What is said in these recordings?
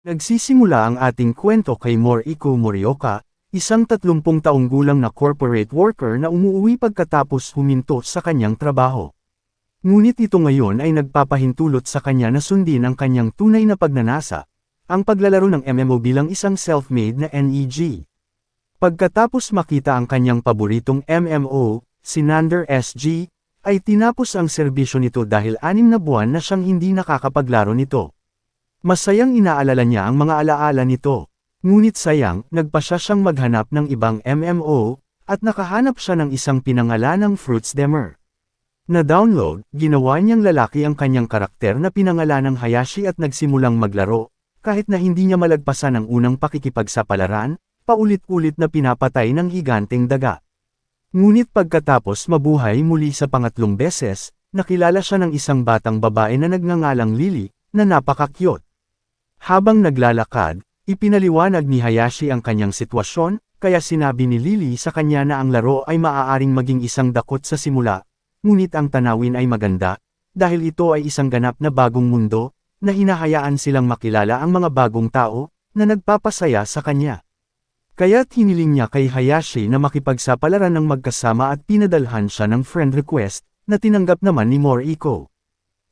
Nagsisimula ang ating kwento kay Moriko Morioka, isang 30 taong gulang na corporate worker na umuuwi pagkatapos huminto sa kanyang trabaho. Ngunit ito ngayon ay nagpapahintulot sa kanya na sundin ang kanyang tunay na pagnanasa, ang paglalaro ng MMO bilang isang self-made na NEG. Pagkatapos makita ang kanyang paboritong MMO, si Nander SG, ay tinapos ang serbisyo nito dahil 6 na buwan na siyang hindi nakakapaglaro nito. Masayang inaalala niya ang mga alaala nito. Ngunit sayang, nagpasya siyang maghanap ng ibang MMO, at nakahanap siya ng isang pinangalanang Fruits Demer. Na-download, ginawa niyang lalaki ang kanyang karakter na pinangalanang Hayashi at nagsimulang maglaro, kahit na hindi niya malagpasan ang unang pakikipagsapalaran, paulit-ulit na pinapatay ng higanteng daga. Ngunit pagkatapos mabuhay muli sa pangatlong beses, nakilala siya ng isang batang babae na nagngangalang Lily, na napaka-cute. Habang naglalakad, ipinaliwanag ni Hayashi ang kanyang sitwasyon, kaya sinabi ni Lily sa kanya na ang laro ay maaaring maging isang dakot sa simula, ngunit ang tanawin ay maganda, dahil ito ay isang ganap na bagong mundo, na hinahayaan silang makilala ang mga bagong tao, na nagpapasaya sa kanya. Kaya't hiniling niya kay Hayashi na makipagsapalaran ng magkasama at pinadalhan siya ng friend request, na tinanggap naman ni Moriko.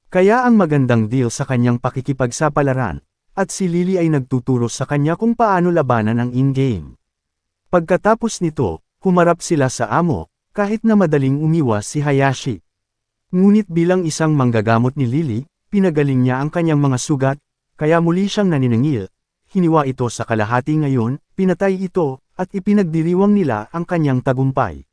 Kaya ang magandang deal sa kanyang pakikipagsapalaran, at si Lily ay nagtuturo sa kanya kung paano labanan ang in-game. Pagkatapos nito, humarap sila sa amo, kahit na madaling umiwas si Hayashi. Ngunit bilang isang manggagamot ni Lily, pinagaling niya ang kanyang mga sugat, kaya muli siyang naniningil, hiniwa ito sa kalahati ngayon, pinatay ito, at ipinagdiriwang nila ang kanyang tagumpay.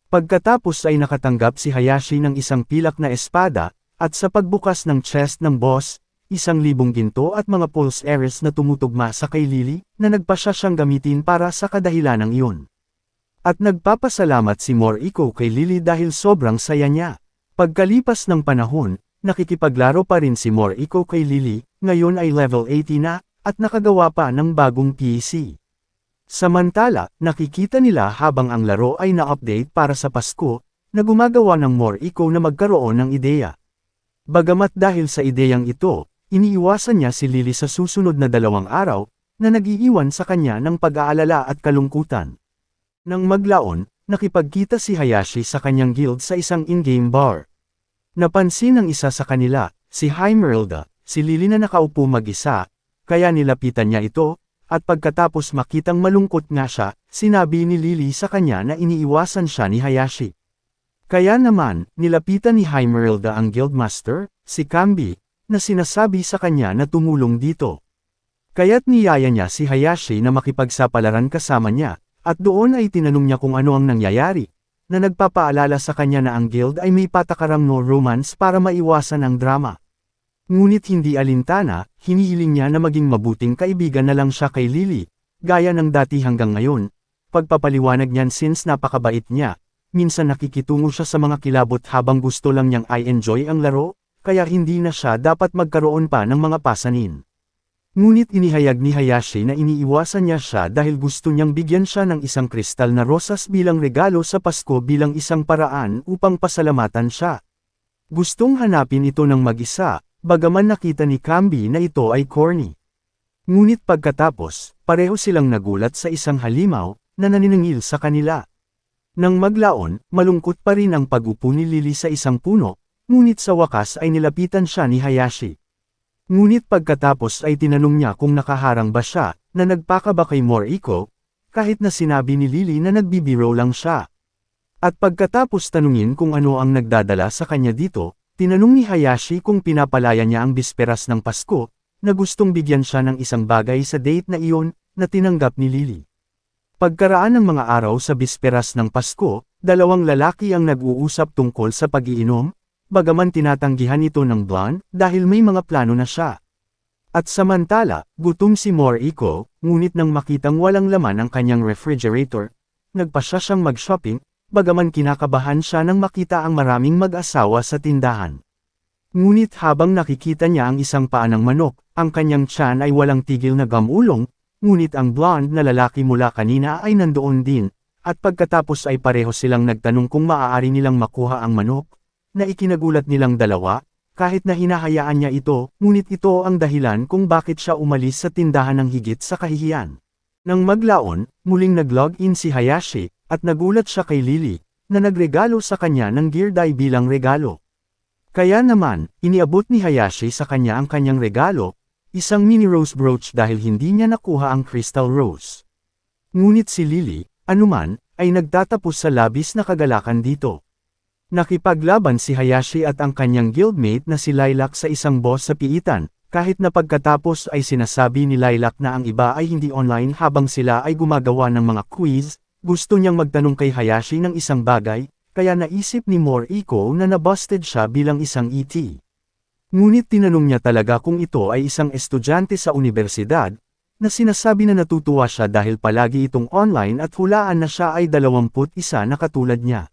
Pagkatapos ay nakatanggap si Hayashi ng isang pilak na espada, at sa pagbukas ng chest ng boss, 1,000 ginto at mga pulse ares na tumutugma sa kay Lily, na nagpasya siyang gamitin para sa kadahilanang iyon. At nagpapasalamat si Moriko kay Lily dahil sobrang saya niya. Pagkalipas ng panahon, nakikipaglaro pa rin si Moriko kay Lily, ngayon ay level 80 na, at nakagawa pa ng bagong PC. Samantala, nakikita nila habang ang laro ay na-update para sa Pasko, na gumagawa ng Moriko na magkaroon ng ideya. Bagamat dahil sa ideyang ito, iniiwasan niya si Lily sa susunod na 2 araw, na nag-iiwan sa kanya ng pag-aalala at kalungkutan. Nang maglaon, nakipagkita si Hayashi sa kanyang guild sa isang in-game bar. Napansin ng isa sa kanila, si Heimerilda, si Lily na nakaupo mag-isa, kaya nilapitan niya ito, at pagkatapos makitang malungkot nga siya, sinabi ni Lily sa kanya na iniiwasan siya ni Hayashi. Kaya naman, nilapitan ni Heimerilda ang guildmaster, si Kambi, na sinasabi sa kanya na tumulong dito. Kaya't niyaya niya si Hayashi na makipagsapalaran kasama niya, at doon ay tinanong niya kung ano ang nangyayari, na nagpapaalala sa kanya na ang guild ay may patakaran no romance para maiwasan ang drama. Ngunit hindi alintana, hinihiling niya na maging mabuting kaibigan na lang siya kay Lily, gaya ng dati hanggang ngayon. Pagpapaliwanag niyan since napakabait niya, minsan nakikitungo siya sa mga kilabot habang gusto lang niyang i-enjoy ang laro, kaya hindi na siya dapat magkaroon pa ng mga pasanin. Ngunit inihayag ni Hayashi na iniiwasan niya siya dahil gusto niyang bigyan siya ng isang kristal na rosas bilang regalo sa Pasko bilang isang paraan upang pasalamatan siya. Gustong hanapin ito ng mag-isa, bagaman nakita ni Kambi na ito ay corny. Ngunit pagkatapos, pareho silang nagulat sa isang halimaw, na naniningil sa kanila. Nang maglaon, malungkot pa rin ang pag-upo ni Lily sa isang puno, ngunit sa wakas ay nilapitan siya ni Hayashi. Ngunit pagkatapos ay tinanong niya kung nakaharang ba siya, na nagpaka ba kay Moriko, kahit na sinabi ni Lily na nagbibiro lang siya. At pagkatapos tanungin kung ano ang nagdadala sa kanya dito, tinanong ni Hayashi kung pinapalaya niya ang bisperas ng Pasko, na gustong bigyan siya ng isang bagay sa date na iyon, na tinanggap ni Lily. Pagkaraan ng mga araw sa bisperas ng Pasko, 2 lalaki ang nag-uusap tungkol sa pag-iinom, bagaman tinatanggihan ito ng blonde dahil may mga plano na siya. At samantala, gutom si Moriko, ngunit nang makitang walang laman ang kanyang refrigerator, nagpasya siyang mag-shopping, bagaman kinakabahan siya nang makita ang maraming mag-asawa sa tindahan. Ngunit habang nakikita niya ang isang paa ng manok, ang kanyang tiyan ay walang tigil na gamulong, ngunit ang blonde na lalaki mula kanina ay nandoon din, at pagkatapos ay pareho silang nagtanong kung maaari nilang makuha ang manok, na ikinagulat nilang dalawa, kahit na hinahayaan niya ito, ngunit ito ang dahilan kung bakit siya umalis sa tindahan ng higit sa kahihiyan. Nang maglaon, muling nag-log-in si Hayashi, at nagulat siya kay Lily, na nagregalo sa kanya ng gear dye bilang regalo. Kaya naman, iniabot ni Hayashi sa kanya ang kanyang regalo, isang mini rose brooch dahil hindi niya nakuha ang crystal rose. Ngunit si Lily, anuman, ay nagtatapos sa labis na kagalakan dito. Nakipaglaban si Hayashi at ang kanyang guildmate na si Lilac sa isang boss sa piitan, kahit na pagkatapos ay sinasabi ni Lilac na ang iba ay hindi online habang sila ay gumagawa ng mga quiz, gusto niyang magtanong kay Hayashi ng isang bagay, kaya naisip ni Moriko na nabusted siya bilang isang ET. Ngunit tinanong niya talaga kung ito ay isang estudyante sa universidad, na sinasabi na natutuwa siya dahil palagi itong online at hulaan na siya ay 21 na katulad niya.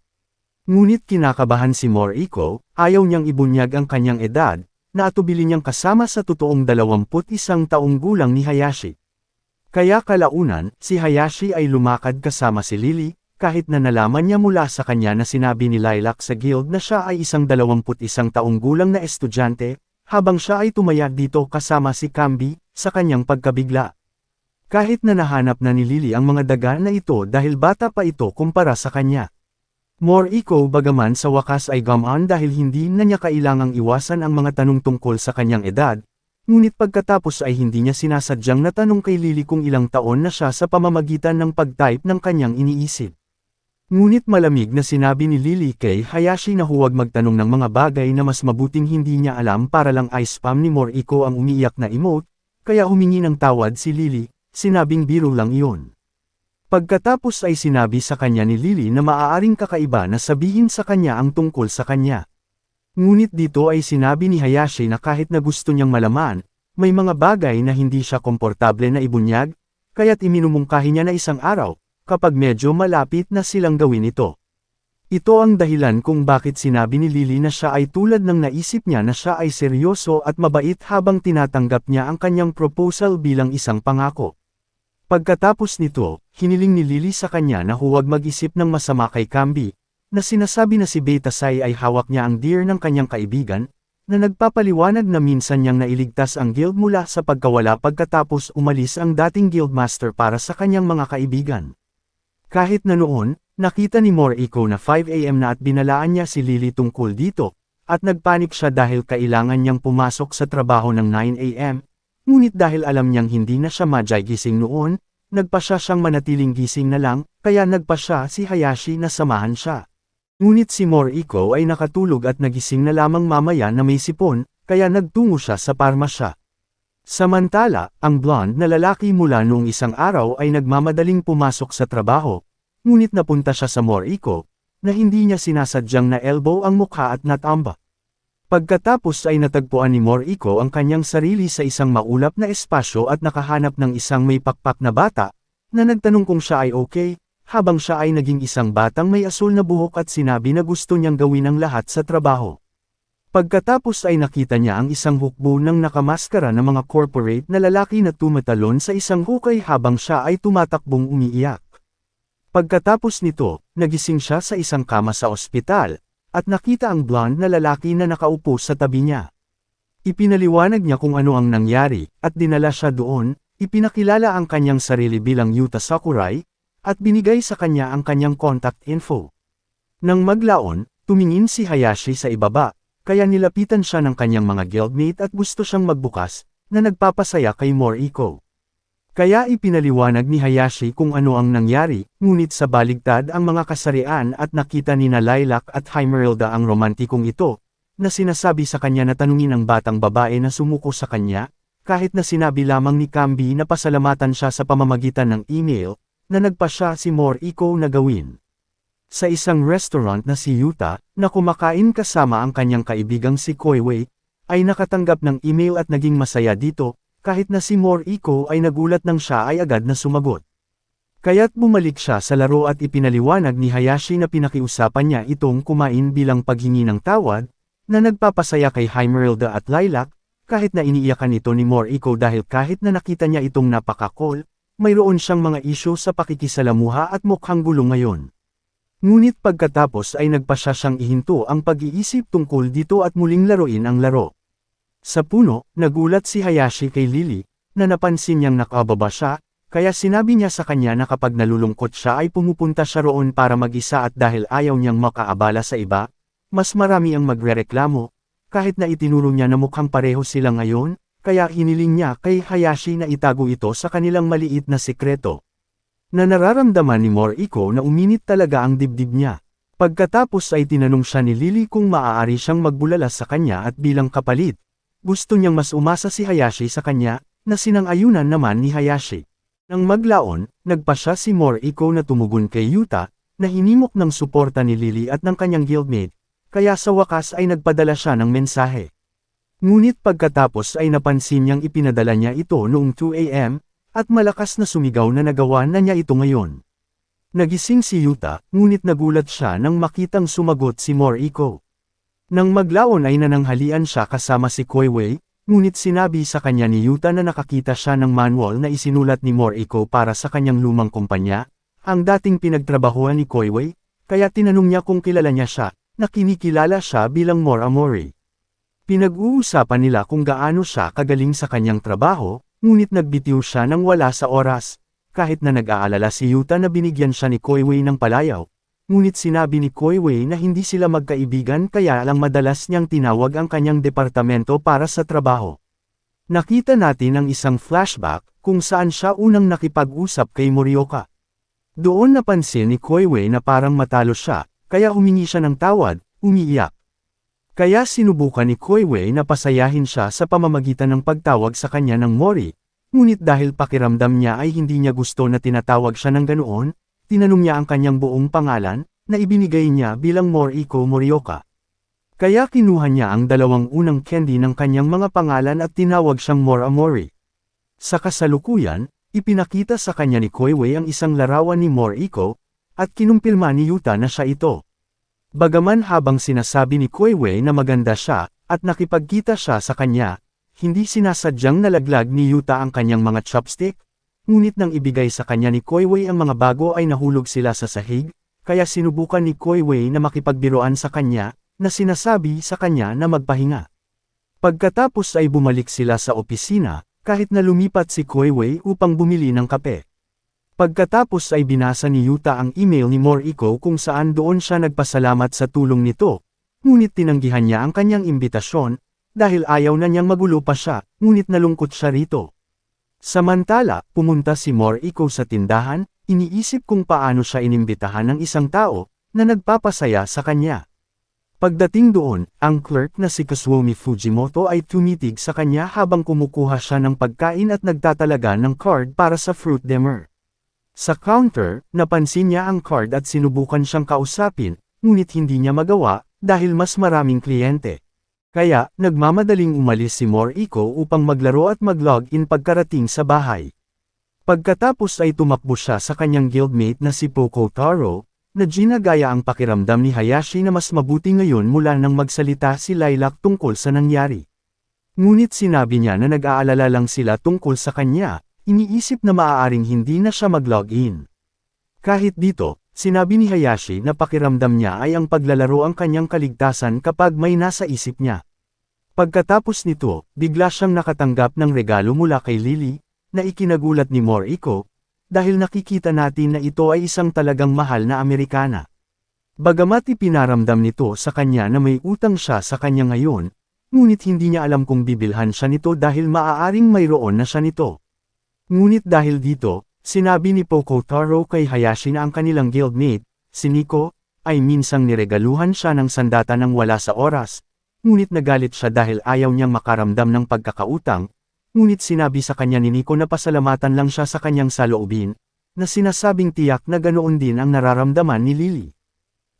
Ngunit kinakabahan si Moriko, ayaw niyang ibunyag ang kanyang edad, na atubili niyang kasama sa totoong 21 taong gulang ni Hayashi. Kaya kalaunan, si Hayashi ay lumakad kasama si Lily, kahit na nalaman niya mula sa kanya na sinabi ni Lilac sa guild na siya ay isang 21 taong gulang na estudyante, habang siya ay tumaya dito kasama si Camby, sa kanyang pagkabigla. Kahit na nahanap na ni Lily ang mga daga na ito dahil bata pa ito kumpara sa kanya. Moriko bagaman sa wakas ay gumaan dahil hindi na niya kailangang iwasan ang mga tanong tungkol sa kanyang edad, ngunit pagkatapos ay hindi niya sinasadyang natanong kay Lily kung ilang taon na siya sa pamamagitan ng pag-type ng kanyang iniisip. Ngunit malamig na sinabi ni Lily kay Hayashi na huwag magtanong ng mga bagay na mas mabuting hindi niya alam para lang i-spam ni Moriko ang umiiyak na emote, kaya humingi ng tawad si Lily, sinabing biro lang iyon. Pagkatapos ay sinabi sa kanya ni Lily na maaaring kakaiba na sabihin sa kanya ang tungkol sa kanya. Ngunit dito ay sinabi ni Hayashi na kahit na gusto niyang malaman, may mga bagay na hindi siya komportable na ibunyag, kaya't iminumungkahi niya na isang araw, kapag medyo malapit na silang gawin ito. Ito ang dahilan kung bakit sinabi ni Lily na siya ay tulad ng naisip niya na siya ay seryoso at mabait habang tinatanggap niya ang kanyang proposal bilang isang pangako. Pagkatapos nito, hiniling ni Lily sa kanya na huwag mag-isip ng masama kay Camby, na sinasabi na si Betasai ay hawak niya ang dear ng kanyang kaibigan, na nagpapaliwanag na minsan niyang nailigtas ang guild mula sa pagkawala pagkatapos umalis ang dating guildmaster para sa kanyang mga kaibigan. Kahit na noon, nakita ni Moriko na 5 AM na at binalaan niya si Lily tungkol dito, at nagpanik siya dahil kailangan niyang pumasok sa trabaho ng 9 AM, ngunit dahil alam niyang hindi na siya madyay gising noon, nagpa siya siyang manatiling gising na lang, kaya nagpa siya si Hayashi na samahan siya. Ngunit si Moriko ay nakatulog at nagising na lamang mamaya na may sipon, kaya nagtungo siya sa parmasya. Samantala, ang blonde na lalaki mula noong isang araw ay nagmamadaling pumasok sa trabaho, ngunit napunta siya sa Moriko, na hindi niya sinasadyang na elbow ang mukha at natamba. Pagkatapos ay natagpuan ni Moriko ang kanyang sarili sa isang maulap na espasyo at nakahanap ng isang may pakpak na bata, na nagtanong kung siya ay okay, habang siya ay naging isang batang may asul na buhok at sinabi na gusto niyang gawin ang lahat sa trabaho. Pagkatapos ay nakita niya ang isang hukbo ng nakamaskara na mga corporate na lalaki na tumatalon sa isang hukay habang siya ay tumatakbong umiiyak. Pagkatapos nito, nagising siya sa isang kama sa ospital, at nakita ang blonde na lalaki na nakaupo sa tabi niya. Ipinaliwanag niya kung ano ang nangyari, at dinala siya doon, ipinakilala ang kanyang sarili bilang Yuta Sakurai, at binigay sa kanya ang kanyang contact info. Nang maglaon, tumingin si Hayashi sa ibaba, kaya nilapitan siya ng kanyang mga guildmate at gusto siyang magbukas, na nagpapasaya kay Moriko. Kaya ipinaliwanag ni Hayashi kung ano ang nangyari, ngunit sa baligtad ang mga kasarian at nakita ni na Lilac at Hymerilda ang romantikong ito, na sinasabi sa kanya na tanungin ang batang babae na sumuko sa kanya, kahit na sinabi lamang ni Camby na pasalamatan siya sa pamamagitan ng email, na nagpa siya si Moriko na gawin. Sa isang restaurant na si Yuta, na kumakain kasama ang kanyang kaibigang si Koiwei, ay nakatanggap ng email at naging masaya dito, kahit na si Moriko ay nagulat nang siya ay agad na sumagot. Kaya't bumalik siya sa laro at ipinaliwanag ni Hayashi na pinakiusapan niya itong kumain bilang paghingi ng tawad, na nagpapasaya kay Hymerilda at Lilac, kahit na iniiyakan ito ni Moriko dahil kahit na nakita niya itong napaka-cool, mayroon siyang mga isyu sa pakikisalamuha at mukhang gulo ngayon. Ngunit pagkatapos ay nagpa siya siyang ihinto ang pag-iisip tungkol dito at muling laruin ang laro. Sa puno, nagulat si Hayashi kay Lily, na napansin niyang nakababa siya, kaya sinabi niya sa kanya na kapag nalulungkot siya ay pumupunta siya roon para mag-isa at dahil ayaw niyang makaabala sa iba, mas marami ang magrereklamo, kahit na itinuro niya na mukhang pareho sila ngayon, kaya hiniling niya kay Hayashi na itago ito sa kanilang maliit na sikreto. Na nararamdaman ni Moriko na uminit talaga ang dibdib niya. Pagkatapos ay tinanong siya ni Lily kung maaari siyang magbulala sa kanya at bilang kapalit, gusto niyang mas umasa si Hayashi sa kanya, na sinang-ayunan naman ni Hayashi. Nang maglaon, nagpa siya si Moriko na tumugon kay Yuta, na hinimok ng suporta ni Lily at ng kanyang guildmate, kaya sa wakas ay nagpadala siya ng mensahe. Ngunit pagkatapos ay napansin niyang ipinadala niya ito noong 2 AM, at malakas na sumigaw na nagawa na niya ito ngayon. Nagising si Yuta, ngunit nagulat siya nang makitang sumagot si Moriko. Nang maglaon ay nananghalian siya kasama si Koiwei, ngunit sinabi sa kanya ni Yuta na nakakita siya ng manual na isinulat ni Moriko para sa kanyang lumang kumpanya, ang dating pinagtrabahuan ni Koiwei, kaya tinanong niya kung kilala niya siya, na kinikilala siya bilang Moramori. Pinag-uusapan nila kung gaano siya kagaling sa kanyang trabaho, ngunit nagbitiw siya nang wala sa oras, kahit na nag-aalala si Yuta na binigyan siya ni Koiwei ng palayaw, ngunit sinabi ni Koiwei na hindi sila magkaibigan kaya lang madalas niyang tinawag ang kanyang departamento para sa trabaho. Nakita natin ang isang flashback kung saan siya unang nakipag-usap kay Morioka. Doon napansin ni Koiwei na parang matalo siya, kaya humingi siya ng tawad, umiiyak. Kaya sinubukan ni Koiwei na pasayahin siya sa pamamagitan ng pagtawag sa kanya ng Mori, ngunit dahil pakiramdam niya ay hindi niya gusto na tinatawag siya ng ganoon, tinanong niya ang kanyang buong pangalan, na ibinigay niya bilang Moriko Morioka. Kaya kinuha niya ang dalawang unang candy ng kanyang mga pangalan at tinawag siyang Moramori. Sa kasalukuyan, ipinakita sa kanya ni Koiwei ang isang larawan ni Moriko, at kinumpirma ni Yuta na siya ito. Bagaman habang sinasabi ni Koiwei na maganda siya, at nakipagkita siya sa kanya, hindi sinasadyang nalaglag ni Yuta ang kanyang mga chopstick, ngunit nang ibigay sa kanya ni Koiwei ang mga bago ay nahulog sila sa sahig, kaya sinubukan ni Koiwei na makipagbiruan sa kanya, na sinasabi sa kanya na magpahinga. Pagkatapos ay bumalik sila sa opisina, kahit na lumipat si Koiwei upang bumili ng kape. Pagkatapos ay binasa ni Yuta ang email ni Moriko kung saan doon siya nagpasalamat sa tulong nito, ngunit tinanggihan niya ang kanyang imbitasyon, dahil ayaw na niyang magulo pa siya, ngunit nalungkot siya rito. Samantala, pumunta si Moriko sa tindahan, iniisip kung paano siya inimbitahan ng isang tao, na nagpapasaya sa kanya. Pagdating doon, ang clerk na si Kazuomi Fujimoto ay tumitig sa kanya habang kumukuha siya ng pagkain at nagtatalaga ng card para sa fruit demer. Sa counter, napansin niya ang card at sinubukan siyang kausapin, ngunit hindi niya magawa, dahil mas maraming kliyente. Kaya, nagmamadaling umalis si Moriko upang maglaro at mag-log-in pagkarating sa bahay. Pagkatapos ay tumakbo siya sa kanyang guildmate na si Poko Taro, na ginagaya ang pakiramdam ni Hayashi na mas mabuti ngayon mula nang magsalita si Lilac tungkol sa nangyari. Ngunit sinabi niya na nag-aalala lang sila tungkol sa kanya, iniisip na maaaring hindi na siya mag-login. Kahit dito, sinabi ni Hayashi na pakiramdam niya ay ang paglalaro ang kanyang kaligtasan kapag may nasa isip niya. Pagkatapos nito, bigla siyang nakatanggap ng regalo mula kay Lily, na ikinagulat ni Moriko, dahil nakikita natin na ito ay isang talagang mahal na Amerikana. Bagamat ipinaramdam nito sa kanya na may utang siya sa kanya ngayon, ngunit hindi niya alam kung bibilhan siya nito dahil maaaring mayroon na siya nito. Ngunit dahil dito, sinabi ni Poko Taro kay Hayashi na ang kanilang guildmate, si Nico, ay minsang niregaluhan siya ng sandata nang wala sa oras, ngunit nagalit siya dahil ayaw niyang makaramdam ng pagkakautang, ngunit sinabi sa kanya ni Nico na pasalamatan lang siya sa kanyang saloobin, na sinasabing tiyak na ganoon din ang nararamdaman ni Lily.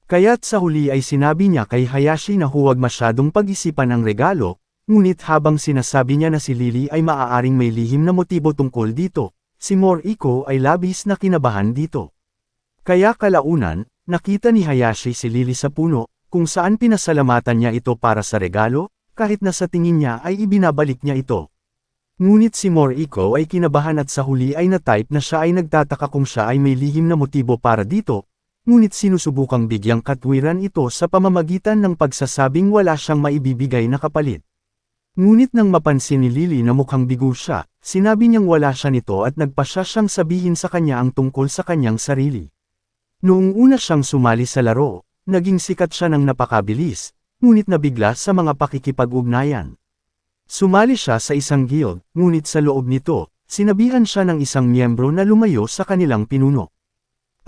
Kaya't sa huli ay sinabi niya kay Hayashi na huwag masyadong pag-isipan ang regalo, ngunit habang sinasabi niya na si Lily ay maaaring may lihim na motibo tungkol dito, si Moriko ay labis na kinabahan dito. Kaya kalaunan, nakita ni Hayashi si Lily sa puno, kung saan pinasalamatan niya ito para sa regalo, kahit na sa tingin niya ay ibinabalik niya ito. Ngunit si Moriko ay kinabahan at sa huli ay na-type na siya ay nagtataka kung siya ay may lihim na motibo para dito, ngunit sinusubukang bigyang katwiran ito sa pamamagitan ng pagsasabing wala siyang maibibigay na kapalit. Ngunit nang mapansin ni Lily na mukhang bigo siya, sinabi niyang wala siya nito at nagpasya siyang sabihin sa kanya ang tungkol sa kanyang sarili. Noong una siyang sumali sa laro, naging sikat siya ng napakabilis, ngunit nabigla sa mga pakikipag-ugnayan. Sumali siya sa isang guild, ngunit sa loob nito, sinabihan siya ng isang miyembro na lumayo sa kanilang pinuno.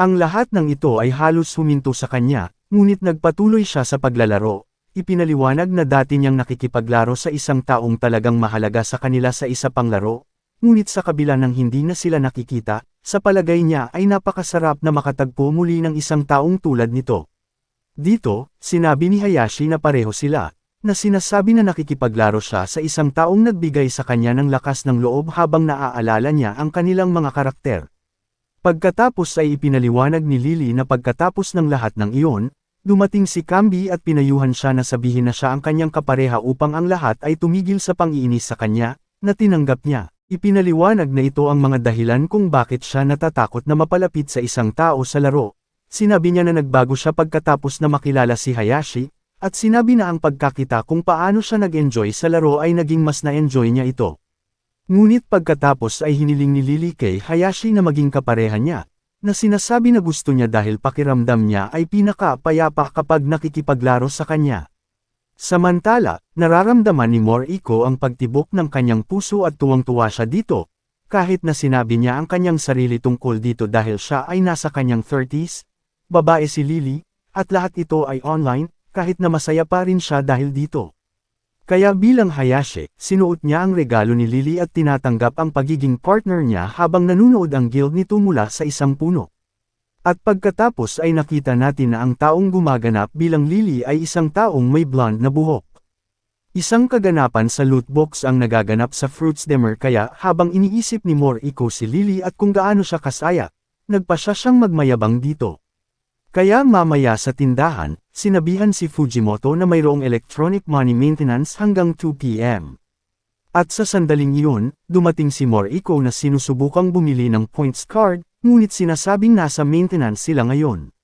Ang lahat ng ito ay halos huminto sa kanya, ngunit nagpatuloy siya sa paglalaro. Ipinaliwanag na dati niyang nakikipaglaro sa isang taong talagang mahalaga sa kanila sa isa pang laro, ngunit sa kabila ng hindi na sila nakikita, sa palagay niya ay napakasarap na makatagpo muli ng isang taong tulad nito. Dito, sinabi ni Hayashi na pareho sila, na sinasabi na nakikipaglaro siya sa isang taong nagbigay sa kanya ng lakas ng loob habang naaalala niya ang kanilang mga karakter. Pagkatapos ay ipinaliwanag ni Lily na pagkatapos ng lahat ng iyon, dumating si Camby at pinayuhan siya na sabihin na siya ang kanyang kapareha upang ang lahat ay tumigil sa pang-iinis sa kanya, na tinanggap niya. Ipinaliwanag na ito ang mga dahilan kung bakit siya natatakot na mapalapit sa isang tao sa laro. Sinabi niya na nagbago siya pagkatapos na makilala si Hayashi, at sinabi na ang pagkakita kung paano siya nag-enjoy sa laro ay naging mas na-enjoy niya ito. Ngunit pagkatapos ay hiniling ni Lily kay Hayashi na maging kapareha niya, na sinasabi na gusto niya dahil pakiramdam niya ay pinaka-payapa kapag nakikipaglaro sa kanya. Samantala, nararamdaman ni Moriko ang pagtibok ng kanyang puso at tuwang-tuwa siya dito, kahit na sinabi niya ang kanyang sarili tungkol dito dahil siya ay nasa kanyang 30s, babae si Lily, at lahat ito ay online, kahit na masaya pa rin siya dahil dito. Kaya bilang Hayashi, sinuot niya ang regalo ni Lily at tinatanggap ang pagiging partner niya habang nanunood ang guild nito mula sa isang puno. At pagkatapos ay nakita natin na ang taong gumaganap bilang Lily ay isang taong may blonde na buhok. Isang kaganapan sa loot box ang nagaganap sa Fruits Demer kaya habang iniisip ni Moriko si Lily at kung gaano siya kasaya, nagpasya siyang magmayabang dito. Kaya mamaya sa tindahan, sinabihan si Fujimoto na mayroong electronic money maintenance hanggang 2 p.m. At sa sandaling iyon, dumating si Moriko na sinusubukang bumili ng points card, ngunit sinasabing nasa maintenance sila ngayon.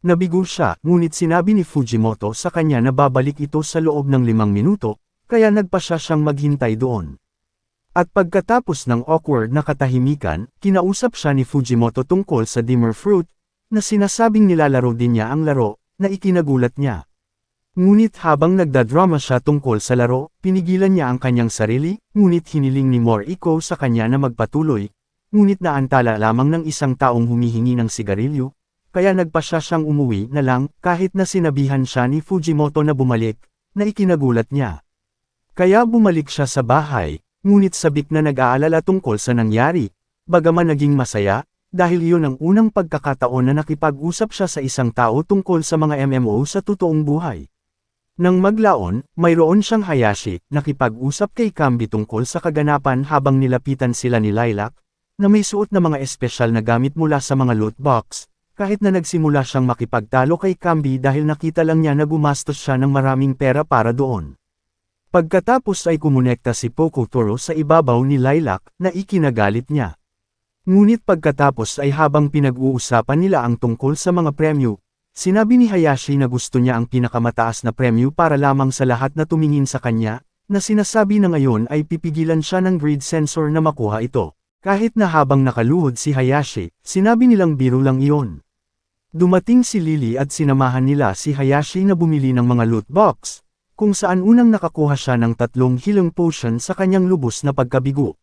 Nabigo siya, ngunit sinabi ni Fujimoto sa kanya na babalik ito sa loob ng 5 minuto, kaya nagpasya siyang maghintay doon. At pagkatapos ng awkward na katahimikan, kinausap siya ni Fujimoto tungkol sa Dimmer Fruit, na sinasabing nilalaro din niya ang laro, na ikinagulat niya. Ngunit habang nagdadrama siya tungkol sa laro, pinigilan niya ang kanyang sarili, ngunit hiniling ni Moriko sa kanya na magpatuloy, ngunit naantala lamang ng isang taong humihingi ng sigarilyo, kaya nagpasya siyang umuwi na lang, kahit na sinabihan siya ni Fujimoto na bumalik, na ikinagulat niya. Kaya bumalik siya sa bahay, ngunit sabik na nag-aalala tungkol sa nangyari, bagaman naging masaya, dahil iyon ang unang pagkakataon na nakipag-usap siya sa isang tao tungkol sa mga MMO sa totoong buhay. Nang maglaon, mayroon siyang Hayashi, nakipag-usap kay Camby tungkol sa kaganapan habang nilapitan sila ni Lilac, na may suot na mga espesyal na gamit mula sa mga loot box, kahit na nagsimula siyang makipagtalo kay Camby dahil nakita lang niya na gumastos siya ng maraming pera para doon. Pagkatapos ay kumonekta si Pokotoro sa ibabaw ni Lilac na ikinagalit niya. Ngunit pagkatapos ay habang pinag-uusapan nila ang tungkol sa mga premyo, sinabi ni Hayashi na gusto niya ang pinakamataas na premyo para lamang sa lahat na tumingin sa kanya, na sinasabi na ngayon ay pipigilan siya ng greed sensor na makuha ito. Kahit na habang nakaluhod si Hayashi, sinabi nilang biro lang iyon. Dumating si Lily at sinamahan nila si Hayashi na bumili ng mga loot box, kung saan unang nakakuha siya ng 3 healing potion sa kanyang lubos na pagkabigo.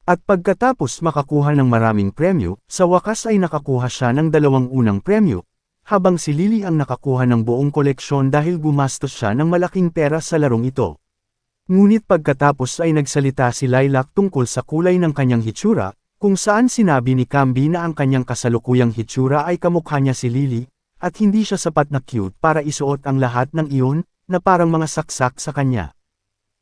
At pagkatapos makakuha ng maraming premyo, sa wakas ay nakakuha siya ng 2 unang premyo, habang si Lily ang nakakuha ng buong koleksyon dahil gumastos siya ng malaking pera sa larong ito. Ngunit pagkatapos ay nagsalita si Lilac tungkol sa kulay ng kanyang hitsura, kung saan sinabi ni Camby na ang kanyang kasalukuyang hitsura ay kamukha niya si Lily, at hindi siya sapat na cute para isuot ang lahat ng iyon, na parang mga saksak sa kanya.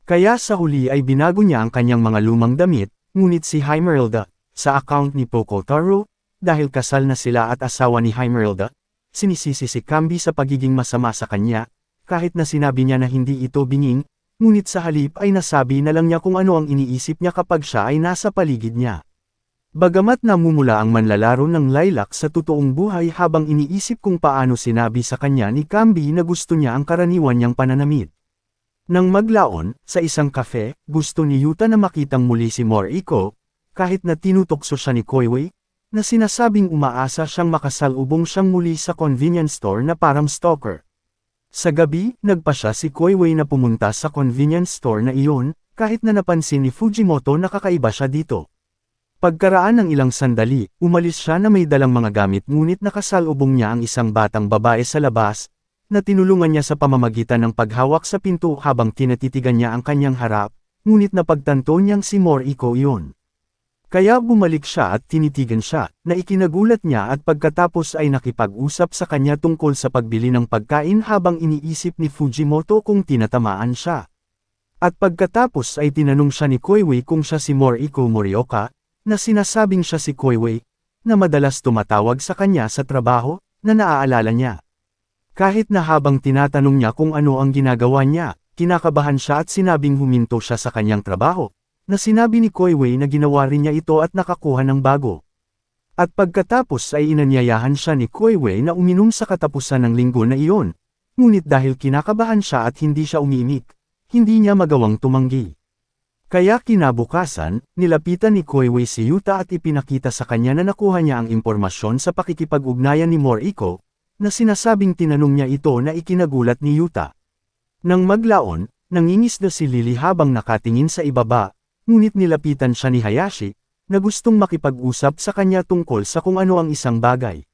Kaya sa huli ay binago niya ang kanyang mga lumang damit, ngunit si Heimerilda, sa account ni Pokotaro, dahil kasal na sila at asawa ni Heimerilda, sinisisi si Camby sa pagiging masama sa kanya, kahit na sinabi niya na hindi ito binging, ngunit sa halip ay nasabi na lang niya kung ano ang iniisip niya kapag siya ay nasa paligid niya. Bagamat namumula ang manlalaro ng lilac sa totoong buhay habang iniisip kung paano sinabi sa kanya ni Camby na gusto niya ang karaniwan niyang pananamit. Nang maglaon, sa isang kafe, gusto ni Yuta na makitang muli si Moriko, kahit na tinutokso siya ni Koiwei, na sinasabing umaasa siyang makasalubong siyang muli sa convenience store na parang stalker. Sa gabi, nagpa siya si Koiwei na pumunta sa convenience store na iyon, kahit na napansin ni Fujimoto na kakaiba siya dito. Pagkaraan ng ilang sandali, umalis siya na may dalang mga gamit ngunit nakasalubong niya ang isang batang babae sa labas, na tinulungan niya sa pamamagitan ng paghawak sa pinto habang tinatitigan niya ang kanyang harap, ngunit napagtanto niyang si Moriko iyon. Kaya bumalik siya at tinitigan siya, na ikinagulat niya at pagkatapos ay nakipag-usap sa kanya tungkol sa pagbili ng pagkain habang iniisip ni Fujimoto kung tinatamaan siya. At pagkatapos ay tinanong siya ni Koiwei kung siya si Moriko Morioka, na sinasabing siya si Koiwei, na madalas tumatawag sa kanya sa trabaho, na naaalala niya. Kahit na habang tinatanong niya kung ano ang ginagawa niya, kinakabahan siya at sinabing huminto siya sa kanyang trabaho, na sinabi ni Koiwei na ginawa rin niya ito at nakakuha ng bago. At pagkatapos ay inanyayahan siya ni Koiwei na uminom sa katapusan ng linggo na iyon, ngunit dahil kinakabahan siya at hindi siya umiimik, hindi niya magawang tumanggi. Kaya kinabukasan, nilapitan ni Koiwei si Yuta at ipinakita sa kanya na nakuha niya ang impormasyon sa pakikipag-ugnayan ni Moriko, na sinasabing tinanong niya ito na ikinagulat ni Yuta. Nang maglaon, nangingis na si Lily habang nakatingin sa ibaba, ngunit nilapitan siya ni Hayashi, na gustong makipag-usap sa kanya tungkol sa kung ano ang isang bagay.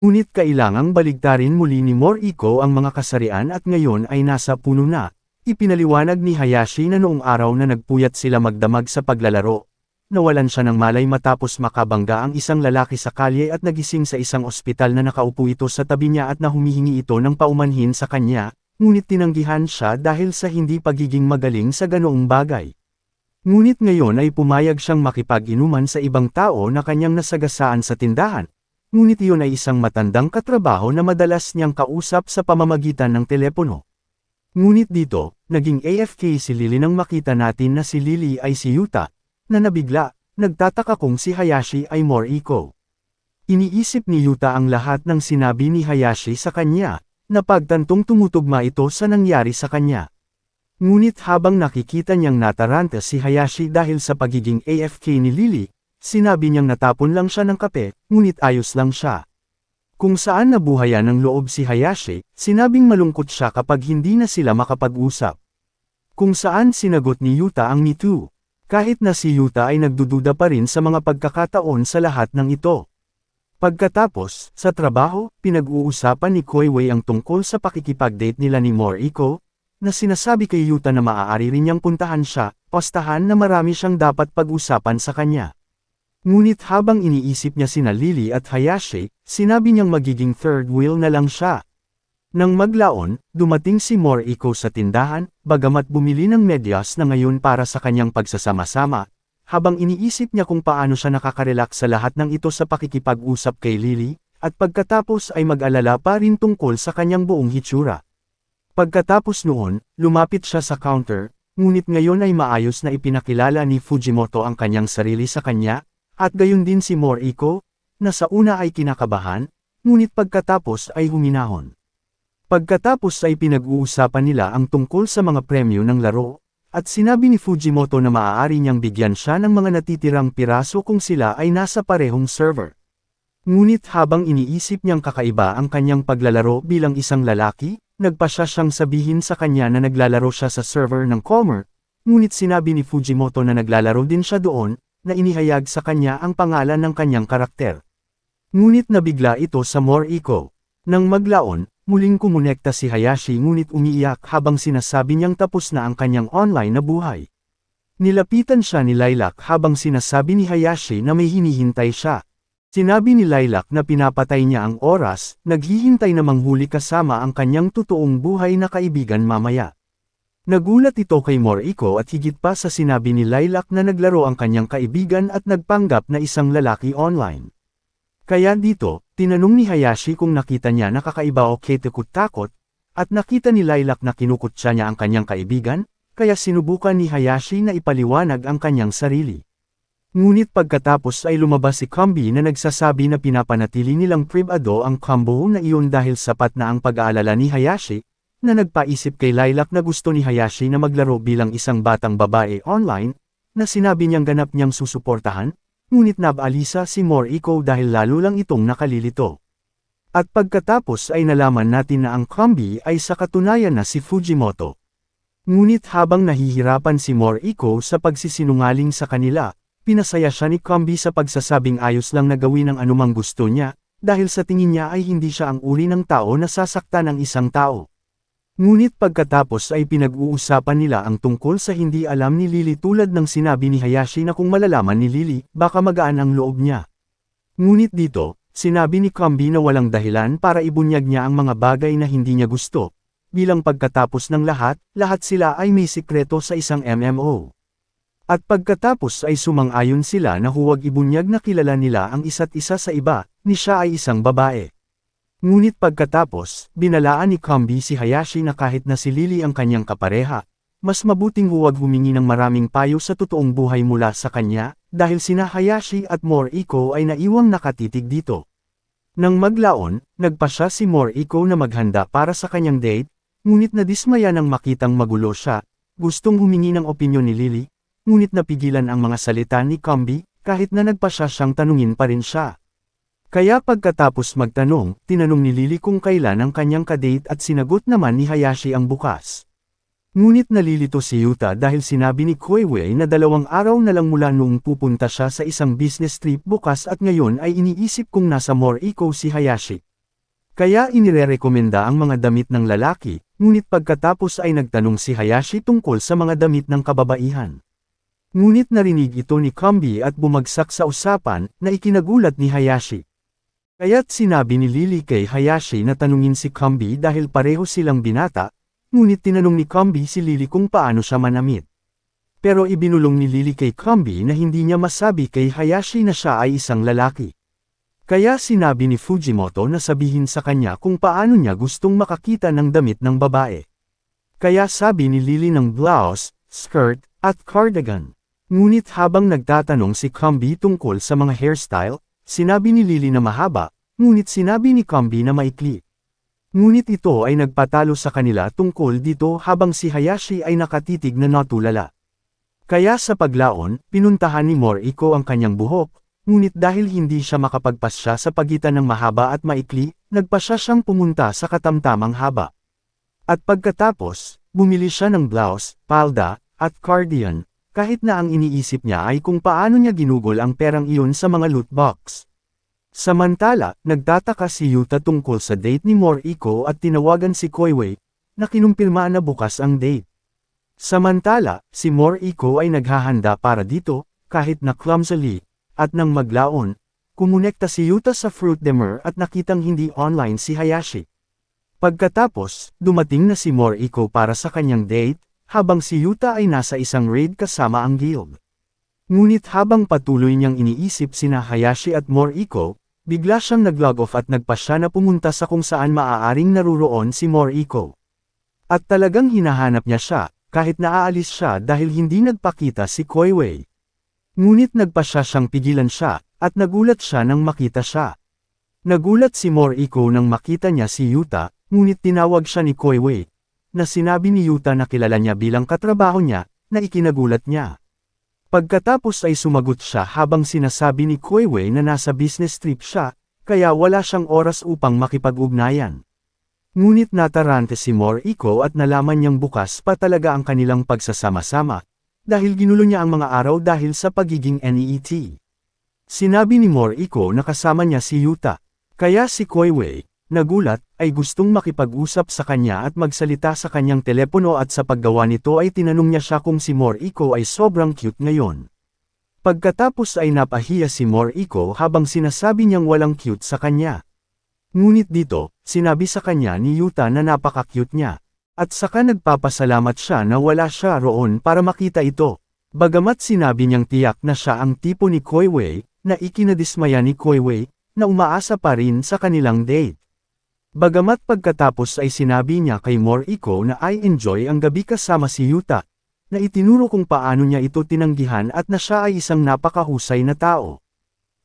Ngunit kailangang baligtarin muli ni Moriko ang mga kasarian at ngayon ay nasa puno na. Ipinaliwanag ni Hayashi na noong araw na nagpuyat sila magdamag sa paglalaro, nawalan siya ng malay matapos makabangga ang isang lalaki sa kalye at nagising sa isang ospital na nakaupo ito sa tabi niya at na humihingi ito ng paumanhin sa kanya, ngunit tinanggihan siya dahil sa hindi pagiging magaling sa ganoong bagay. Ngunit ngayon ay pumayag siyang makipag-inuman sa ibang tao na kanyang nasagasaan sa tindahan, ngunit iyon ay isang matandang katrabaho na madalas niyang kausap sa pamamagitan ng telepono. Ngunit dito, naging AFK si Lily nang makita natin na si Lily ay si Yuta, na nabigla, nagtataka kung si Hayashi ay Moriko. Iniisip ni Yuta ang lahat ng sinabi ni Hayashi sa kanya, na pagtantong tumutugma ito sa nangyari sa kanya. Ngunit habang nakikita niyang nataranta si Hayashi dahil sa pagiging AFK ni Lily, sinabi niyang natapon lang siya ng kape, ngunit ayos lang siya. Kung saan nabuhayan ng loob si Hayashi, sinabing malungkot siya kapag hindi na sila makapag-usap. Kung saan sinagot ni Yuta ang Me Too. Kahit na si Yuta ay nagdududa pa rin sa mga pagkakataon sa lahat ng ito. Pagkatapos, sa trabaho, pinag-uusapan ni Koiwei ang tungkol sa pakikipag-date nila ni Moriko, na sinasabi kay Yuta na maaari rin niyang puntahan siya, postahan na marami siyang dapat pag-usapan sa kanya. Ngunit habang iniisip niya sina Lily at Hayashi, sinabi niyang magiging third wheel na lang siya. Nang maglaon, dumating si Moriko sa tindahan, bagamat bumili ng medyas na ngayon para sa kanyang pagsasama-sama, habang iniisip niya kung paano siya nakakarelax sa lahat ng ito sa pakikipag-usap kay Lily, at pagkatapos ay mag-alala pa rin tungkol sa kanyang buong hitsura. Pagkatapos noon, lumapit siya sa counter, ngunit ngayon ay maayos na ipinakilala ni Fujimoto ang kanyang sarili sa kanya, at gayon din si Moriko, na sa una ay kinakabahan, ngunit pagkatapos ay huminahon. Pagkatapos ay pinag-uusapan nila ang tungkol sa mga premyo ng laro, at sinabi ni Fujimoto na maaari niyang bigyan siya ng mga natitirang piraso kung sila ay nasa parehong server. Ngunit habang iniisip niyang kakaiba ang kanyang paglalaro bilang isang lalaki, nagpasya siyang sabihin sa kanya na naglalaro siya sa server ng Comer, ngunit sinabi ni Fujimoto na naglalaro din siya doon, na inihayag sa kanya ang pangalan ng kanyang karakter. Ngunit nabigla ito sa Moriko. Nang maglaon, muling kumonekta si Hayashi ngunit umiiyak habang sinasabi niyang tapos na ang kanyang online na buhay. Nilapitan siya ni Lilac habang sinasabi ni Hayashi na may hinihintay siya. Sinabi ni Lilac na pinapatay niya ang oras, naghihintay na manghuli kasama ang kanyang totoong buhay na kaibigan mamaya. Nagulat ito kay Moriko at higit pa sa sinabi ni Lilac na naglaro ang kanyang kaibigan at nagpanggap na isang lalaki online. Kaya dito, tinanong ni Hayashi kung nakita niya na kakaiba o takot, at nakita ni Lilac na kinukutsa niya ang kanyang kaibigan, kaya sinubukan ni Hayashi na ipaliwanag ang kanyang sarili. Ngunit pagkatapos ay lumabas si Kombi na nagsasabi na pinapanatili nilang pribado ang combo na iyon dahil sapat na ang pag-aalala ni Hayashi, na nagpaisip kay Lilac na gusto ni Hayashi na maglaro bilang isang batang babae online, na sinabi niyang ganap niyang susuportahan, ngunit nabaalisa si Moriko dahil lalo lang itong nakalilito. At pagkatapos ay nalaman natin na ang Kombi ay sa katunayan na si Fujimoto. Ngunit habang nahihirapan si Moriko sa pagsisinungaling sa kanila, pinasaya siya ni Kombi sa pagsasabing ayos lang na gawin ang anumang gusto niya, dahil sa tingin niya ay hindi siya ang uri ng tao na sasaktan ng isang tao. Ngunit pagkatapos ay pinag-uusapan nila ang tungkol sa hindi alam ni Lily tulad ng sinabi ni Hayashi na kung malalaman ni Lily, baka magaan ang loob niya. Ngunit dito, sinabi ni Kombi na walang dahilan para ibunyag niya ang mga bagay na hindi niya gusto. Bilang pagkatapos ng lahat sila ay may sikreto sa isang MMO. At pagkatapos ay sumang-ayon sila na huwag ibunyag na kilala nila ang isa't isa sa iba, ni siya ay isang babae. Ngunit pagkatapos, binalaan ni Kombi si Hayashi na kahit na si Lily ang kanyang kapareha, mas mabuting huwag humingi ng maraming payo sa totoong buhay mula sa kanya, dahil sina Hayashi at Moriko ay naiwang nakatitig dito. Nang maglaon, nagpasya si Moriko na maghanda para sa kanyang date, ngunit nadismaya nang makitang magulo siya, gustong humingi ng opinyon ni Lily, ngunit napigilan ang mga salita ni Kombi, kahit na nagpasya siyang tanungin pa rin siya. Kaya pagkatapos magtanong, tinanong ni Lily kung kailan ang kanyang kadate at sinagot naman ni Hayashi ang bukas. Ngunit nalilito si Yuta dahil sinabi ni Koiwei na 2 araw na lang mula noong pupunta siya sa isang business trip bukas at ngayon ay iniisip kung nasa Moriko si Hayashi. Kaya inirerekomenda ang mga damit ng lalaki, ngunit pagkatapos ay nagtanong si Hayashi tungkol sa mga damit ng kababaihan. Ngunit narinig ito ni Kombi at bumagsak sa usapan na ikinagulat ni Hayashi. Kaya't sinabi ni Lily kay Hayashi na tanungin si Kombi dahil pareho silang binata, ngunit tinanong ni Kombi si Lily kung paano siya manamit. Pero ibinulong ni Lily kay Kombi na hindi niya masabi kay Hayashi na siya ay isang lalaki. Kaya sinabi ni Fujimoto na sabihin sa kanya kung paano niya gustong makakita ng damit ng babae. Kaya sabi ni Lily ng blouse, skirt, at cardigan. Ngunit habang nagtatanong si Kombi tungkol sa mga hairstyle, sinabi ni Lily na mahaba, ngunit sinabi ni Kombi na maikli. Ngunit ito ay nagpatalo sa kanila tungkol dito habang si Hayashi ay nakatitig na natulala. Kaya sa paglaon, pinuntahan ni Moriko ang kanyang buhok, ngunit dahil hindi siya makapagpasya sa pagitan ng mahaba at maikli, nagpasya siyang pumunta sa katamtamang haba. At pagkatapos, bumili siya ng blouse, palda, at cardigan, kahit na ang iniisip niya ay kung paano niya ginugol ang perang iyon sa mga loot box. Samantala, nagtataka si Yuta tungkol sa date ni Moriko at tinawagan si Koiwei, na kinumpirma na bukas ang date. Samantala, si Moriko ay naghahanda para dito, kahit na clumsily, at nang maglaon, kumonekta si Yuta sa Fruit Demer at nakitang hindi online si Hayashi. Pagkatapos, dumating na si Moriko para sa kanyang date, habang si Yuta ay nasa isang raid kasama ang guild. Ngunit habang patuloy niyang iniisip sina Hayashi at Moriko, bigla siyang nag-log off at nagpasya na pumunta sa kung saan maaaring naruroon si Moriko. At talagang hinahanap niya siya, kahit naaalis siya dahil hindi nagpakita si Koiwei. Ngunit nagpasya siyang pigilan siya, at nagulat siya nang makita siya. Nagulat si Moriko nang makita niya si Yuta, ngunit tinawag siya ni Koiwei, na sinabi ni Yuta na kilala niya bilang katrabaho niya, na ikinagulat niya. Pagkatapos ay sumagot siya habang sinasabi ni Koiwei na nasa business trip siya, kaya wala siyang oras upang makipag-ugnayan. Ngunit natarante si Moriko at nalaman niyang bukas pa talaga ang kanilang pagsasama-sama, dahil ginulo niya ang mga araw dahil sa pagiging NEET. Sinabi ni Moriko na kasama niya si Yuta, kaya si Koiwei, nagulat, ay gustong makipag-usap sa kanya at magsalita sa kanyang telepono at sa paggawa nito ay tinanong niya siya kung si Moriko ay sobrang cute ngayon. Pagkatapos ay napahiya si Moriko habang sinasabi niyang walang cute sa kanya. Ngunit dito, sinabi sa kanya ni Yuta na napaka-cute niya. At saka nagpapasalamat siya na wala siya roon para makita ito. Bagamat sinabi niyang tiyak na siya ang tipo ni Koiwei, na ikinadismaya ni Koiwei, na umaasa pa rin sa kanilang date. Bagamat pagkatapos ay sinabi niya kay Moriko na I enjoy ang gabi kasama si Yuta, na itinuro kung paano niya ito tinanggihan at na siya ay isang napakahusay na tao.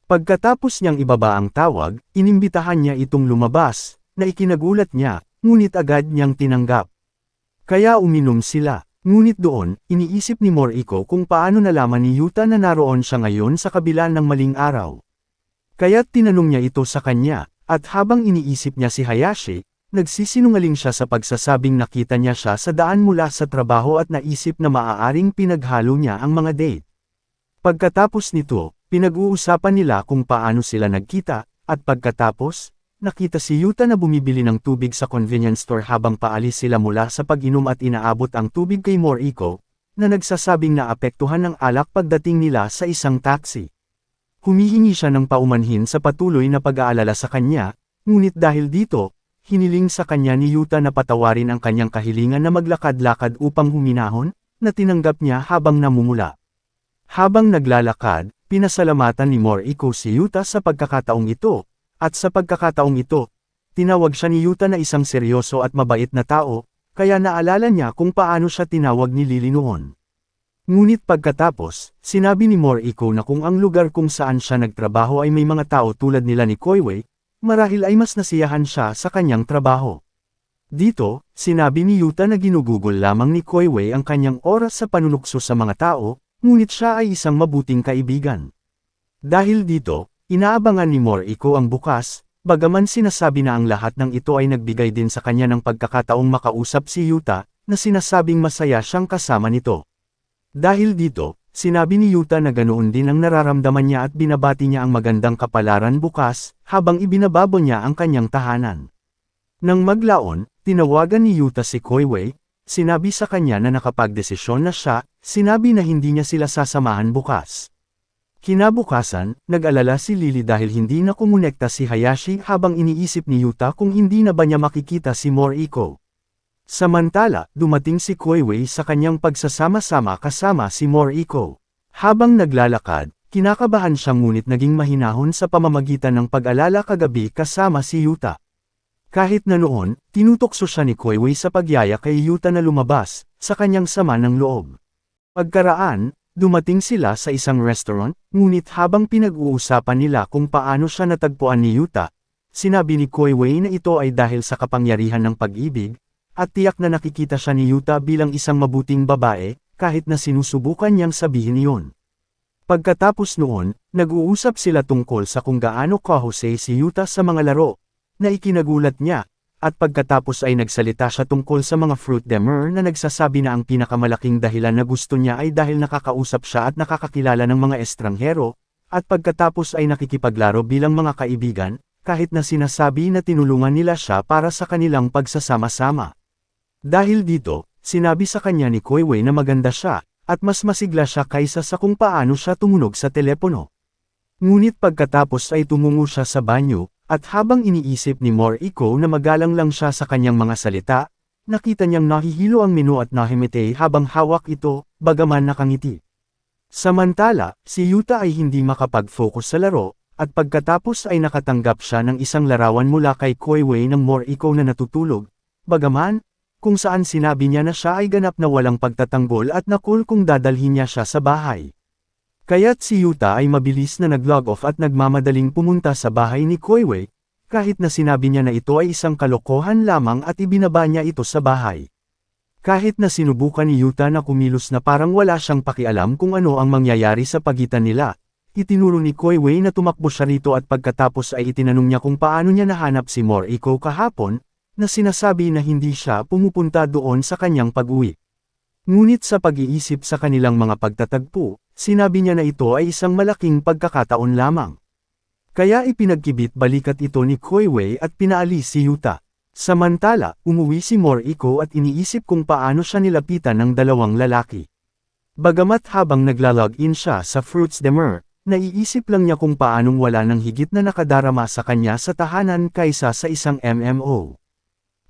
Pagkatapos niyang ibaba ang tawag, inimbitahan niya itong lumabas, na ikinagulat niya, ngunit agad niyang tinanggap. Kaya uminom sila. Ngunit doon, iniisip ni Moriko kung paano nalaman ni Yuta na naroon siya ngayon sa kabila ng maling araw. Kaya't tinanong niya ito sa kanya, at habang iniisip niya si Hayashi, nagsisinungaling siya sa pagsasabing nakita niya siya sa daan mula sa trabaho at naisip na maaaring pinaghalo niya ang mga date. Pagkatapos nito, pinag-uusapan nila kung paano sila nagkita, at pagkatapos, nakita si Yuta na bumibili ng tubig sa convenience store habang paalis sila mula sa pag-inom at inaabot ang tubig kay Moriko, na nagsasabing naapektuhan ng alak pagdating nila sa isang taxi. Humihingi siya ng paumanhin sa patuloy na pag-aalala sa kanya, ngunit dahil dito, hiniling sa kanya ni Yuta na patawarin ang kanyang kahilingan na maglakad-lakad upang huminahon, na tinanggap niya habang namumula. Habang naglalakad, pinasalamatan ni Moriko si Yuta sa pagkakataong ito, at sa pagkakataong ito, tinawag siya ni Yuta na isang seryoso at mabait na tao, kaya naalala niya kung paano siya tinawag ni Lily noon. Ngunit pagkatapos, sinabi ni Moriko na kung ang lugar kung saan siya nagtrabaho ay may mga tao tulad nila ni Koiwei, marahil ay mas nasiyahan siya sa kanyang trabaho. Dito, sinabi ni Yuta na ginugugol lamang ni Koiwei ang kanyang oras sa panunukso sa mga tao, ngunit siya ay isang mabuting kaibigan. Dahil dito, inaabangan ni Moriko ang bukas, bagaman sinasabi na ang lahat ng ito ay nagbigay din sa kanya ng pagkakataong makausap si Yuta, na sinasabing masaya siyang kasama nito. Dahil dito, sinabi ni Yuta na ganoon din ang nararamdaman niya at binabati niya ang magandang kapalaran bukas, habang ibinababo niya ang kanyang tahanan. Nang maglaon, tinawagan ni Yuta si Koiwei, sinabi sa kanya na nakapagdesisyon na siya, sinabi na hindi niya sila sasamahan bukas. Kinabukasan, nag-alala si Lily dahil hindi na kumonekta si Hayashi habang iniisip ni Yuta kung hindi na ba niya makikita si Moriko. Samantala, dumating si Koiwei sa kanyang pagsasama-sama kasama si Moriko. Habang naglalakad, kinakabahan siya ngunit naging mahinahon sa pamamagitan ng pag-alala kagabi kasama si Yuta. Kahit na noon, tinutokso siya ni Koiwei sa pagyaya kay Yuta na lumabas, sa kanyang sama ng loob. Pagkaraan, dumating sila sa isang restaurant, ngunit habang pinag-uusapan nila kung paano siya natagpuan ni Yuta, sinabi ni Koiwei na ito ay dahil sa kapangyarihan ng pag-ibig, at tiyak na nakikita siya ni Yuta bilang isang mabuting babae, kahit na sinusubukan niyang sabihin iyon. Pagkatapos noon, nag-uusap sila tungkol sa kung gaano kahusay si Yuta sa mga laro, na ikinagulat niya, at pagkatapos ay nagsalita siya tungkol sa mga fruit demer na nagsasabi na ang pinakamalaking dahilan na gusto niya ay dahil nakakausap siya at nakakakilala ng mga estranghero, at pagkatapos ay nakikipaglaro bilang mga kaibigan, kahit na sinasabi na tinulungan nila siya para sa kanilang pagsasama-sama. Dahil dito, sinabi sa kanya ni Koiwei na maganda siya, at mas masigla siya kaysa sa kung paano siya tumunog sa telepono. Ngunit pagkatapos ay tumungo siya sa banyo, at habang iniisip ni Moriko na magalang lang siya sa kanyang mga salita, nakita niyang nahihilo ang menu at nahimite habang hawak ito, bagaman nakangiti. Samantala, si Yuta ay hindi makapag-focus sa laro, at pagkatapos ay nakatanggap siya ng isang larawan mula kay Koiwei ng Moriko na natutulog, bagaman, kung saan sinabi niya na siya ay ganap na walang pagtatanggol at nakul kung dadalhin niya siya sa bahay. Kaya't si Yuta ay mabilis na nag-log off at nagmamadaling pumunta sa bahay ni Koiwei, kahit na sinabi niya na ito ay isang kalokohan lamang at ibinaba niya ito sa bahay. Kahit na sinubukan ni Yuta na kumilos na parang wala siyang pakialam kung ano ang mangyayari sa pagitan nila, itinuro ni Koiwei na tumakbo siya rito at pagkatapos ay itinanong niya kung paano niya nahanap si Moriko kahapon, na sinasabi na hindi siya pumupunta doon sa kanyang pag-uwi. Ngunit sa pag-iisip sa kanilang mga pagtatagpo, sinabi niya na ito ay isang malaking pagkakataon lamang. Kaya ipinagkibit balikat ito ni Koiwei at pinaalis si Yuta. Samantala, umuwi si Moriko at iniisip kung paano siya nilapitan ng dalawang lalaki. Bagamat habang naglalog-in siya sa Fruits Demer, naiisip lang niya kung paanong wala ng higit na nakadarama sa kanya sa tahanan kaysa sa isang MMO.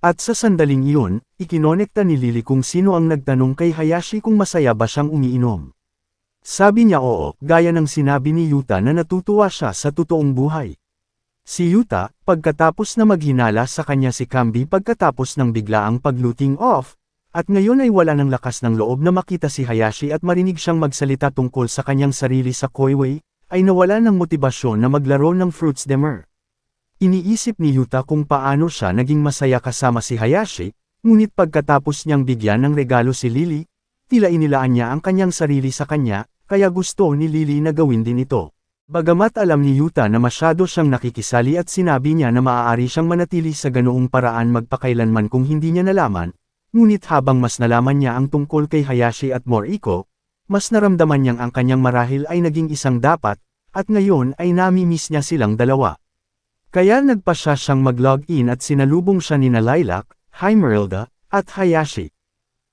At sa sandaling iyon, ikinonekta ni Lily kung sino ang nagtanong kay Hayashi kung masaya ba siyang umiinom. Sabi niya oo, gaya ng sinabi ni Yuta na natutuwa siya sa totoong buhay. Si Yuta, pagkatapos na maghinala sa kanya si Kambi pagkatapos ng biglaang pag-looting off, At ngayon ay wala ng lakas ng loob na makita si Hayashi at marinig siyang magsalita tungkol sa kanyang sarili sa Koiwei, ay nawala ng motibasyon na maglaro ng Fruits Demer. Iniisip ni Yuta kung paano siya naging masaya kasama si Hayashi, ngunit pagkatapos niyang bigyan ng regalo si Lily, tila inilaan niya ang kanyang sarili sa kanya, kaya gusto ni Lily na gawin din ito. Bagamat alam ni Yuta na masyado siyang nakikisali at sinabi niya na maaari siyang manatili sa ganoong paraan magpakailanman kung hindi niya nalaman, ngunit habang mas nalaman niya ang tungkol kay Hayashi at Moriko, mas naramdaman niyang ang kanyang marahil ay naging isang dapat, at ngayon ay nami-miss niya silang dalawa. Kaya nagpa siya siyang mag-log-in at sinalubong siya nina Lilac, Heimerilda, at Hayashi.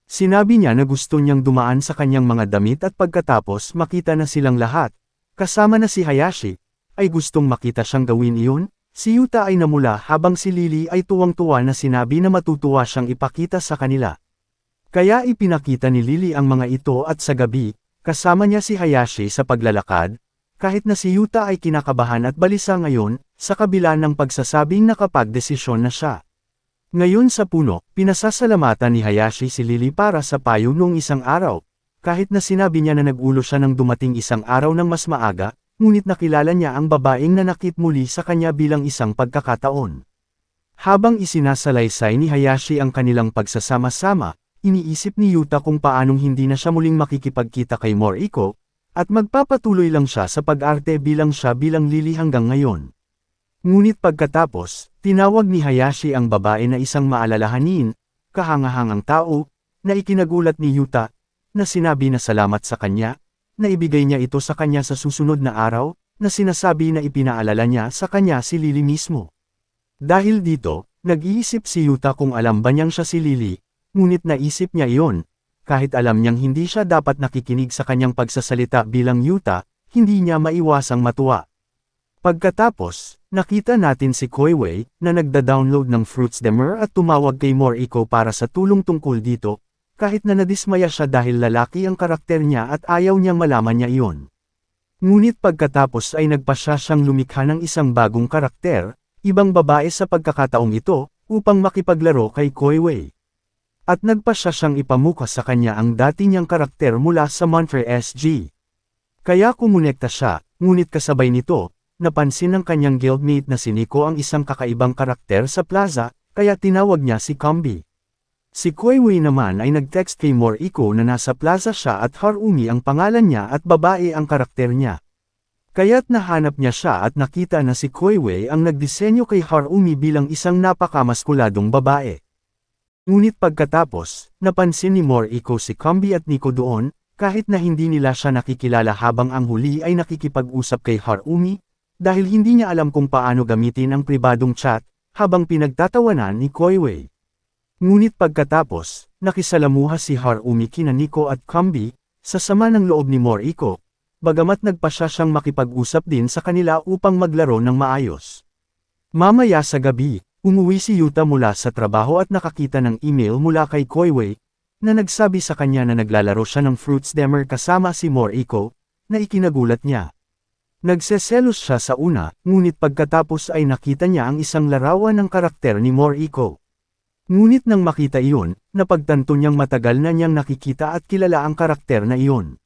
Sinabi niya na gusto niyang dumaan sa kanyang mga damit at pagkatapos makita na silang lahat, kasama na si Hayashi, ay gustong makita siyang gawin iyon. Si Yuta ay namula habang si Lily ay tuwang-tuwa na sinabi na matutuwa siyang ipakita sa kanila. Kaya ipinakita ni Lily ang mga ito at sa gabi, kasama niya si Hayashi sa paglalakad, kahit na si Yuta ay kinakabahan at balisa ngayon, sa kabila ng pagsasabing nakapagdesisyon na siya. Ngayon sa puno, pinasasalamatan ni Hayashi si Lily para sa payo noong isang araw, kahit na sinabi niya na nag-ulo siya ng dumating isang araw ng mas maaga, ngunit nakilala niya ang babaeng nanakit muli sa kanya bilang isang pagkakataon. Habang isinasalaysay ni Hayashi ang kanilang pagsasama-sama, iniisip ni Yuta kung paanong hindi na siya muling makikipagkita kay Moriko, at magpapatuloy lang siya sa pag-arte bilang Lily hanggang ngayon. Ngunit pagkatapos, tinawag ni Hayashi ang babae na isang maalalahanin, kahangahangang tao, na ikinagulat ni Yuta, na sinabi na salamat sa kanya, na ibigay niya ito sa kanya sa susunod na araw, na sinasabi na ipinaalala niya sa kanya si Lily mismo. Dahil dito, nag-iisip si Yuta kung alam ba niyang siya si Lily, ngunit naisip niya iyon, kahit alam niyang hindi siya dapat nakikinig sa kanyang pagsasalita bilang Yuta, hindi niya maiwasang matuwa. Pagkatapos, nakita natin si Koiwei, na nagda-download ng Fruits Demer at tumawag kay Moriko para sa tulong tungkol dito, kahit na nadismaya siya dahil lalaki ang karakter niya at ayaw niyang malaman niya iyon. Ngunit pagkatapos ay nagpasya siyang lumikha ng isang bagong karakter, ibang babae sa pagkakataong ito, upang makipaglaro kay Koiwei. At nagpasya siyang ipamuka sa kanya ang dati niyang karakter mula sa Monfer SG. Kaya kumonekta siya, ngunit kasabay nito, napansin ng kanyang guildmate na si Nico ang isang kakaibang karakter sa plaza, kaya tinawag niya si Kombi. Si Koiwei naman ay nag-text kay Moriko na nasa plaza siya at Harumi ang pangalan niya at babae ang karakter niya. Kaya't nahanap niya siya at nakita na si Koiwei ang nagdisenyo kay Harumi bilang isang napakamaskuladong babae. Ngunit pagkatapos, napansin ni Moriko si Kombi at Nico doon, kahit na hindi nila siya nakikilala habang ang huli ay nakikipag-usap kay Harumi, dahil hindi niya alam kung paano gamitin ang pribadong chat, habang pinagtatawanan ni Koiwei. Ngunit pagkatapos, nakisalamuha si Harumi kina Nico at Kombi, sa sama ng loob ni Moriko, bagamat nagpasya siyang makipag-usap din sa kanila upang maglaro ng maayos. Mamaya sa gabi, umuwi si Yuta mula sa trabaho at nakakita ng email mula kay Koiwei, na nagsabi sa kanya na naglalaro siya ng Fruits Demer kasama si Moriko, na ikinagulat niya. Nagseselos siya sa una, ngunit pagkatapos ay nakita niya ang isang larawan ng karakter ni Moriko. Ngunit nang makita iyon, napagtanto niyang matagal na niyang nakikita at kilala ang karakter na iyon.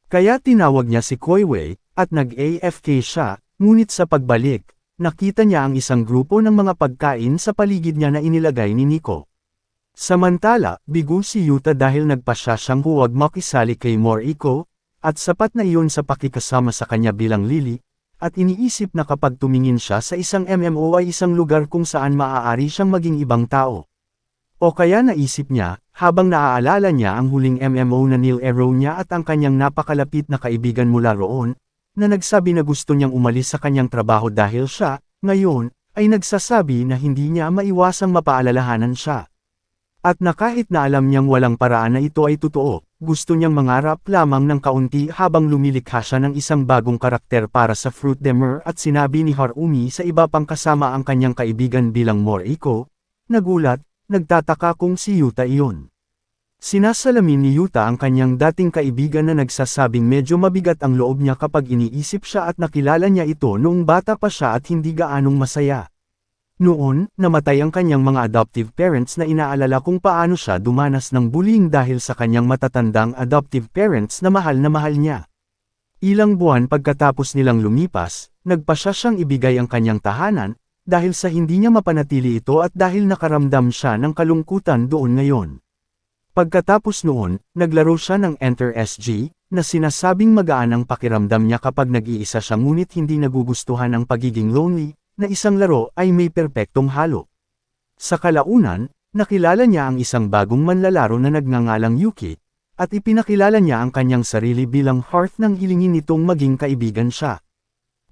Kaya tinawag niya si Koiwei, at nag-AFK siya, ngunit sa pagbalik, nakita niya ang isang grupo ng mga pagkain sa paligid niya na inilagay ni Nico. Samantala, bigo si Yuta dahil nagpasya siyang huwag makisali kay Moriko, at sapat na iyon sa pakikasama sa kanya bilang Lily, at iniisip na kapag tumingin siya sa isang MMO ay isang lugar kung saan maaari siyang maging ibang tao. O kaya naisip niya, habang naaalala niya ang huling MMO na nilaro niya at ang kanyang napakalapit na kaibigan mula roon, na nagsabi na gusto niyang umalis sa kanyang trabaho dahil siya, ngayon, ay nagsasabi na hindi niya maiwasang mapaalalahanan siya. At na kahit na alam niyang walang paraan na ito ay totoo, gusto niyang mangarap lamang ng kaunti habang lumilikha siya ng isang bagong karakter para sa Fruit Demer at sinabi ni Harumi sa iba pang kasama ang kanyang kaibigan bilang Moriko, nagulat, nagtataka kung si Yuta iyon. Sinasalamin ni Yuta ang kanyang dating kaibigan na nagsasabing medyo mabigat ang loob niya kapag iniisip siya at nakilala niya ito noong bata pa siya at hindi gaanong masaya. Noon, namatay ang kanyang mga adoptive parents na inaalala kung paano siya dumanas ng bullying dahil sa kanyang matatandang adoptive parents na mahal niya. Ilang buwan pagkatapos nilang lumipas, nagpasya siyang ibigay ang kanyang tahanan, dahil sa hindi niya mapanatili ito at dahil nakaramdam siya ng kalungkutan doon ngayon. Pagkatapos noon, naglaro siya ng Enter SG, na sinasabing magaan ang pakiramdam niya kapag nag-iisa siya ngunit hindi nagugustuhan ang pagiging lonely, na isang laro ay may perpektong halo. Sa kalaunan, nakilala niya ang isang bagong manlalaro na nagngangalang Yuki, at ipinakilala niya ang kanyang sarili bilang Hearth nang hilingin nitong maging kaibigan siya.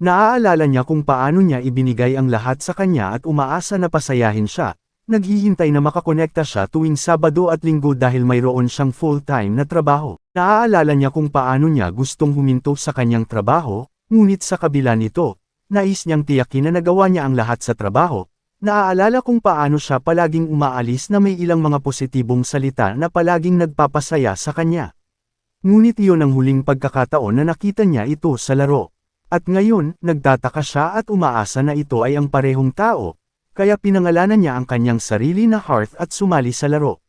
Naaalala niya kung paano niya ibinigay ang lahat sa kanya at umaasa na pasayahin siya, naghihintay na makakonekta siya tuwing Sabado at Linggo dahil mayroon siyang full-time na trabaho. Naaalala niya kung paano niya gustong huminto sa kanyang trabaho, ngunit sa kabila nito, nais niyang tiyakin na nagawa niya ang lahat sa trabaho. Naaalala kung paano siya palaging umaalis na may ilang mga positibong salita na palaging nagpapasaya sa kanya. Ngunit iyon ang huling pagkakataon na nakita niya ito sa laro. At ngayon, nagtataka siya at umaasa na ito ay ang parehong tao, kaya pinangalanan niya ang kanyang sarili na Hearth at sumali sa laro.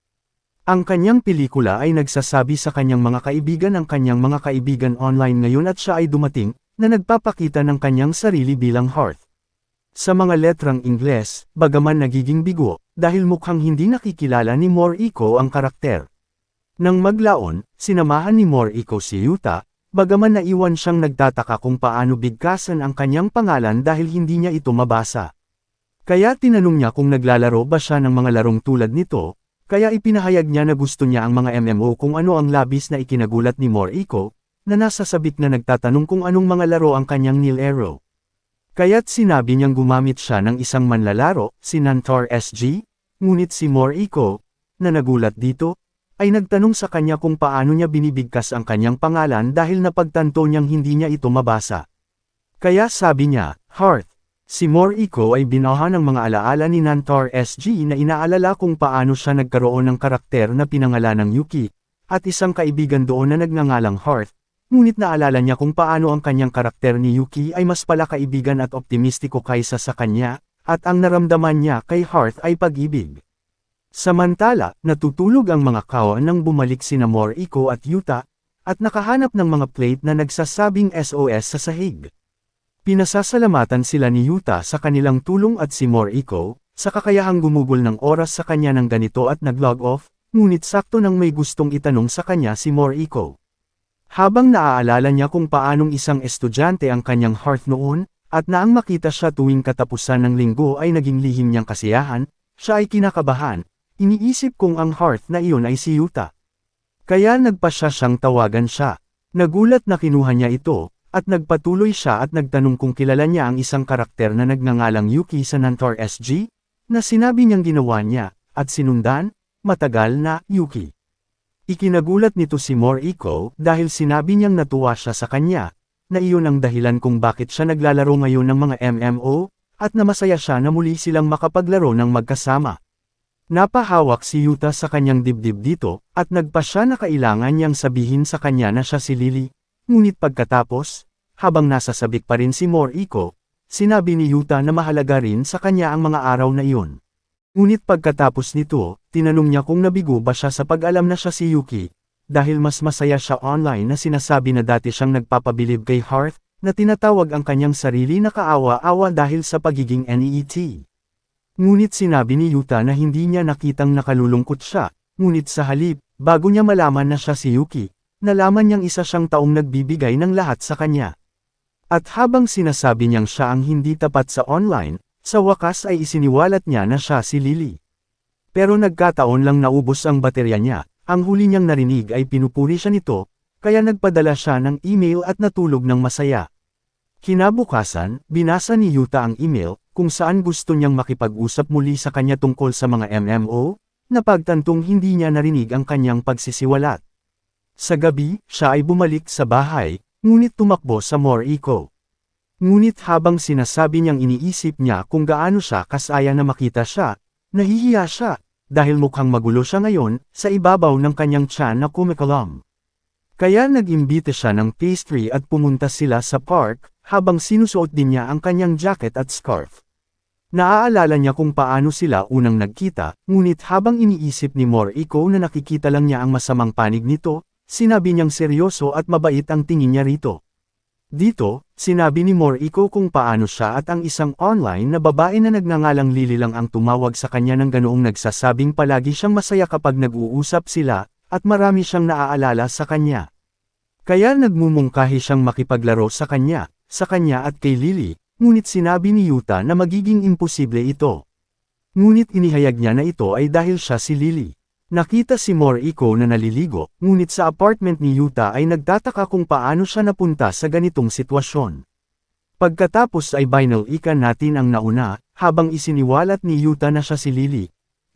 Ang kanyang pelikula ay nagsasabi sa kanyang mga kaibigan ang kanyang mga kaibigan online ngayon at siya ay dumating, na nagpapakita ng kanyang sarili bilang Hearth. Sa mga letrang Ingles, bagaman nagiging bigo, dahil mukhang hindi nakikilala ni Moriko ang karakter. Nang maglaon, sinamahan ni Moriko si Yuta, bagaman naiwan siyang nagtataka kung paano bigkasan ang kanyang pangalan dahil hindi niya ito mabasa. Kaya tinanong niya kung naglalaro ba siya ng mga larong tulad nito, kaya ipinahayag niya na gusto niya ang mga MMO kung ano ang labis na ikinagulat ni Moriko, na nasa sabik na nagtatanong kung anong mga laro ang kanyang nilaro. Kaya't sinabi niyang gumamit siya ng isang manlalaro, si Nantor SG, ngunit si Moriko, na nagulat dito, ay nagtanong sa kanya kung paano niya binibigkas ang kanyang pangalan dahil napagtanto niyang hindi niya ito mabasa. Kaya sabi niya, Hearth, si Moriko ay binaha ng mga alaala ni Nantor SG na inaalala kung paano siya nagkaroon ng karakter na pinangalanang Yuki, at isang kaibigan doon na nagngangalang Hearth. Ngunit naalala niya kung paano ang kanyang karakter ni Yuki ay mas palakaibigan at optimistiko kaysa sa kanya, at ang naramdaman niya kay Hearth ay pag-ibig. Samantala, natutulog ang mga kawan nang bumalik sina Moriko at Yuta, at nakahanap ng mga plate na nagsasabing SOS sa sahig. Pinasasalamatan sila ni Yuta sa kanilang tulong at si Moriko, sa kakayahang gumugol ng oras sa kanya ng ganito at nag-log off, ngunit sakto nang may gustong itanong sa kanya si Moriko. Habang naaalala niya kung paanong isang estudyante ang kanyang Hearth noon, at naang makita siya tuwing katapusan ng linggo ay naging lihim niyang kasiyahan, siya ay kinakabahan, iniisip kung ang Hearth na iyon ay si Yuta. Kaya nagpasya siyang tawagan siya. Nagulat na kinuha niya ito, at nagpatuloy siya at nagtanong kung kilala niya ang isang karakter na nagngangalang Yuki sa Nantor SG, na sinabi niyang ginawa niya, at sinundan, matagal na, Yuki. Ikinagulat nito si Moriko dahil sinabi niyang natuwa siya sa kanya, na iyon ang dahilan kung bakit siya naglalaro ngayon ng mga MMO, at na masaya siya na muli silang makapaglaro ng magkasama. Napahawak si Yuta sa kanyang dibdib dito, at nagpa siya na kailangan niyang sabihin sa kanya na siya si Lily, ngunit pagkatapos, habang nasa sabik pa rin si Moriko, sinabi ni Yuta na mahalaga rin sa kanya ang mga araw na iyon. Ngunit pagkatapos nito, tinanong niya kung nabigo ba siya sa pag-alam na siya si Yuki, dahil mas masaya siya online na sinasabi na dati siyang nagpapabilib kay Hearth, na tinatawag ang kanyang sarili na kaawa-awa dahil sa pagiging NEET. Ngunit sinabi ni Yuta na hindi niya nakitang nakalulungkot siya, ngunit sa halip, bago niya malaman na siya si Yuki, nalaman niyang isa siyang taong nagbibigay ng lahat sa kanya. At habang sinasabi niyang siya ang hindi tapat sa online, sa wakas ay isiniwalat niya na siya si Lily. Pero nagkataon lang naubos ang baterya niya, ang huli niyang narinig ay pinupuri siya nito, kaya nagpadala siya ng email at natulog ng masaya. Kinabukasan, binasa ni Yuta ang email, kung saan gusto niyang makipag-usap muli sa kanya tungkol sa mga MMO, na pagtantong hindi niya narinig ang kanyang pagsisiwalat. Sa gabi, siya ay bumalik sa bahay, ngunit tumakbo sa Moriko. Ngunit habang sinasabi niyang iniisip niya kung gaano siya kasaya na makita siya, nahihiya siya, dahil mukhang magulo siya ngayon, sa ibabaw ng kanyang tiyan na kumikalam. Kaya nag-imbita siya ng pastry at pumunta sila sa park, habang sinusuot din niya ang kanyang jacket at scarf. Naaalala niya kung paano sila unang nagkita, ngunit habang iniisip ni Moriko na nakikita lang niya ang masamang panig nito, sinabi niyang seryoso at mabait ang tingin niya rito. Dito, sinabi ni Moriko kung paano siya at ang isang online na babae na nagngangalang Lily lang ang tumawag sa kanya ng ganoong nagsasabing palagi siyang masaya kapag nag-uusap sila, at marami siyang naaalala sa kanya. Kaya nagmumungkahi siyang makipaglaro sa kanya at kay Lily. Ngunit sinabi ni Yuta na magiging imposible ito. Ngunit inihayag niya na ito ay dahil siya si Lily. Nakita si Moriko na naliligo, ngunit sa apartment ni Yuta ay nagtataka kung paano siya napunta sa ganitong sitwasyon. Pagkatapos ay binalikan natin ang nauna, habang isiniwalat ni Yuta na siya si Lily.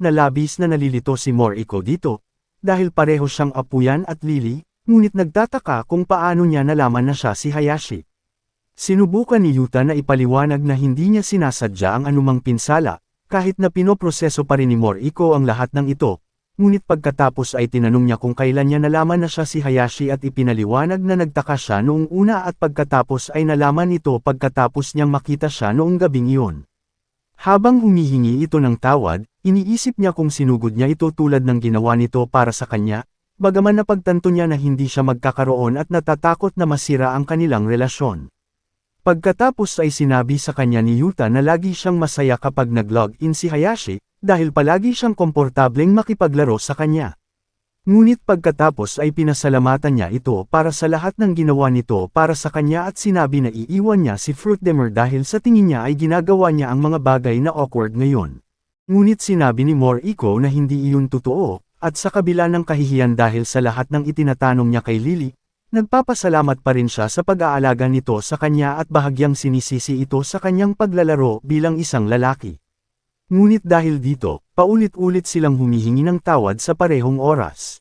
Nalabis na nalilito si Moriko dito, dahil pareho siyang apuyan at Lily, ngunit nagtataka kung paano niya nalaman na siya si Hayashi. Sinubukan ni Yuta na ipaliwanag na hindi niya sinasadya ang anumang pinsala, kahit na pinoproseso pa rin ni Moriko ang lahat ng ito, ngunit pagkatapos ay tinanong niya kung kailan niya nalaman na siya si Hayashi at ipinaliwanag na nagtaka siya noong una at pagkatapos ay nalaman ito pagkatapos niyang makita siya noong gabing iyon. Habang humihingi ito ng tawad, iniisip niya kung sinugod niya ito tulad ng ginawa nito para sa kanya, bagaman napagtanto niya na hindi siya magkakaroon at natatakot na masira ang kanilang relasyon. Pagkatapos ay sinabi sa kanya ni Yuta na lagi siyang masaya kapag nag-log-in si Hayashi, dahil palagi siyang komportableng makipaglaro sa kanya. Ngunit pagkatapos ay pinasalamatan niya ito para sa lahat ng ginawa nito para sa kanya at sinabi na iiwan niya si Fruitdemer dahil sa tingin niya ay ginagawa niya ang mga bagay na awkward ngayon. Ngunit sinabi ni Moriko na hindi iyon totoo, at sa kabila ng kahihiyan dahil sa lahat ng itinatanong niya kay Lily, nagpapasalamat pa rin siya sa pag-aalaga nito sa kanya at bahagyang sinisisi ito sa kanyang paglalaro bilang isang lalaki. Ngunit dahil dito, paulit-ulit silang humihingi ng tawad sa parehong oras.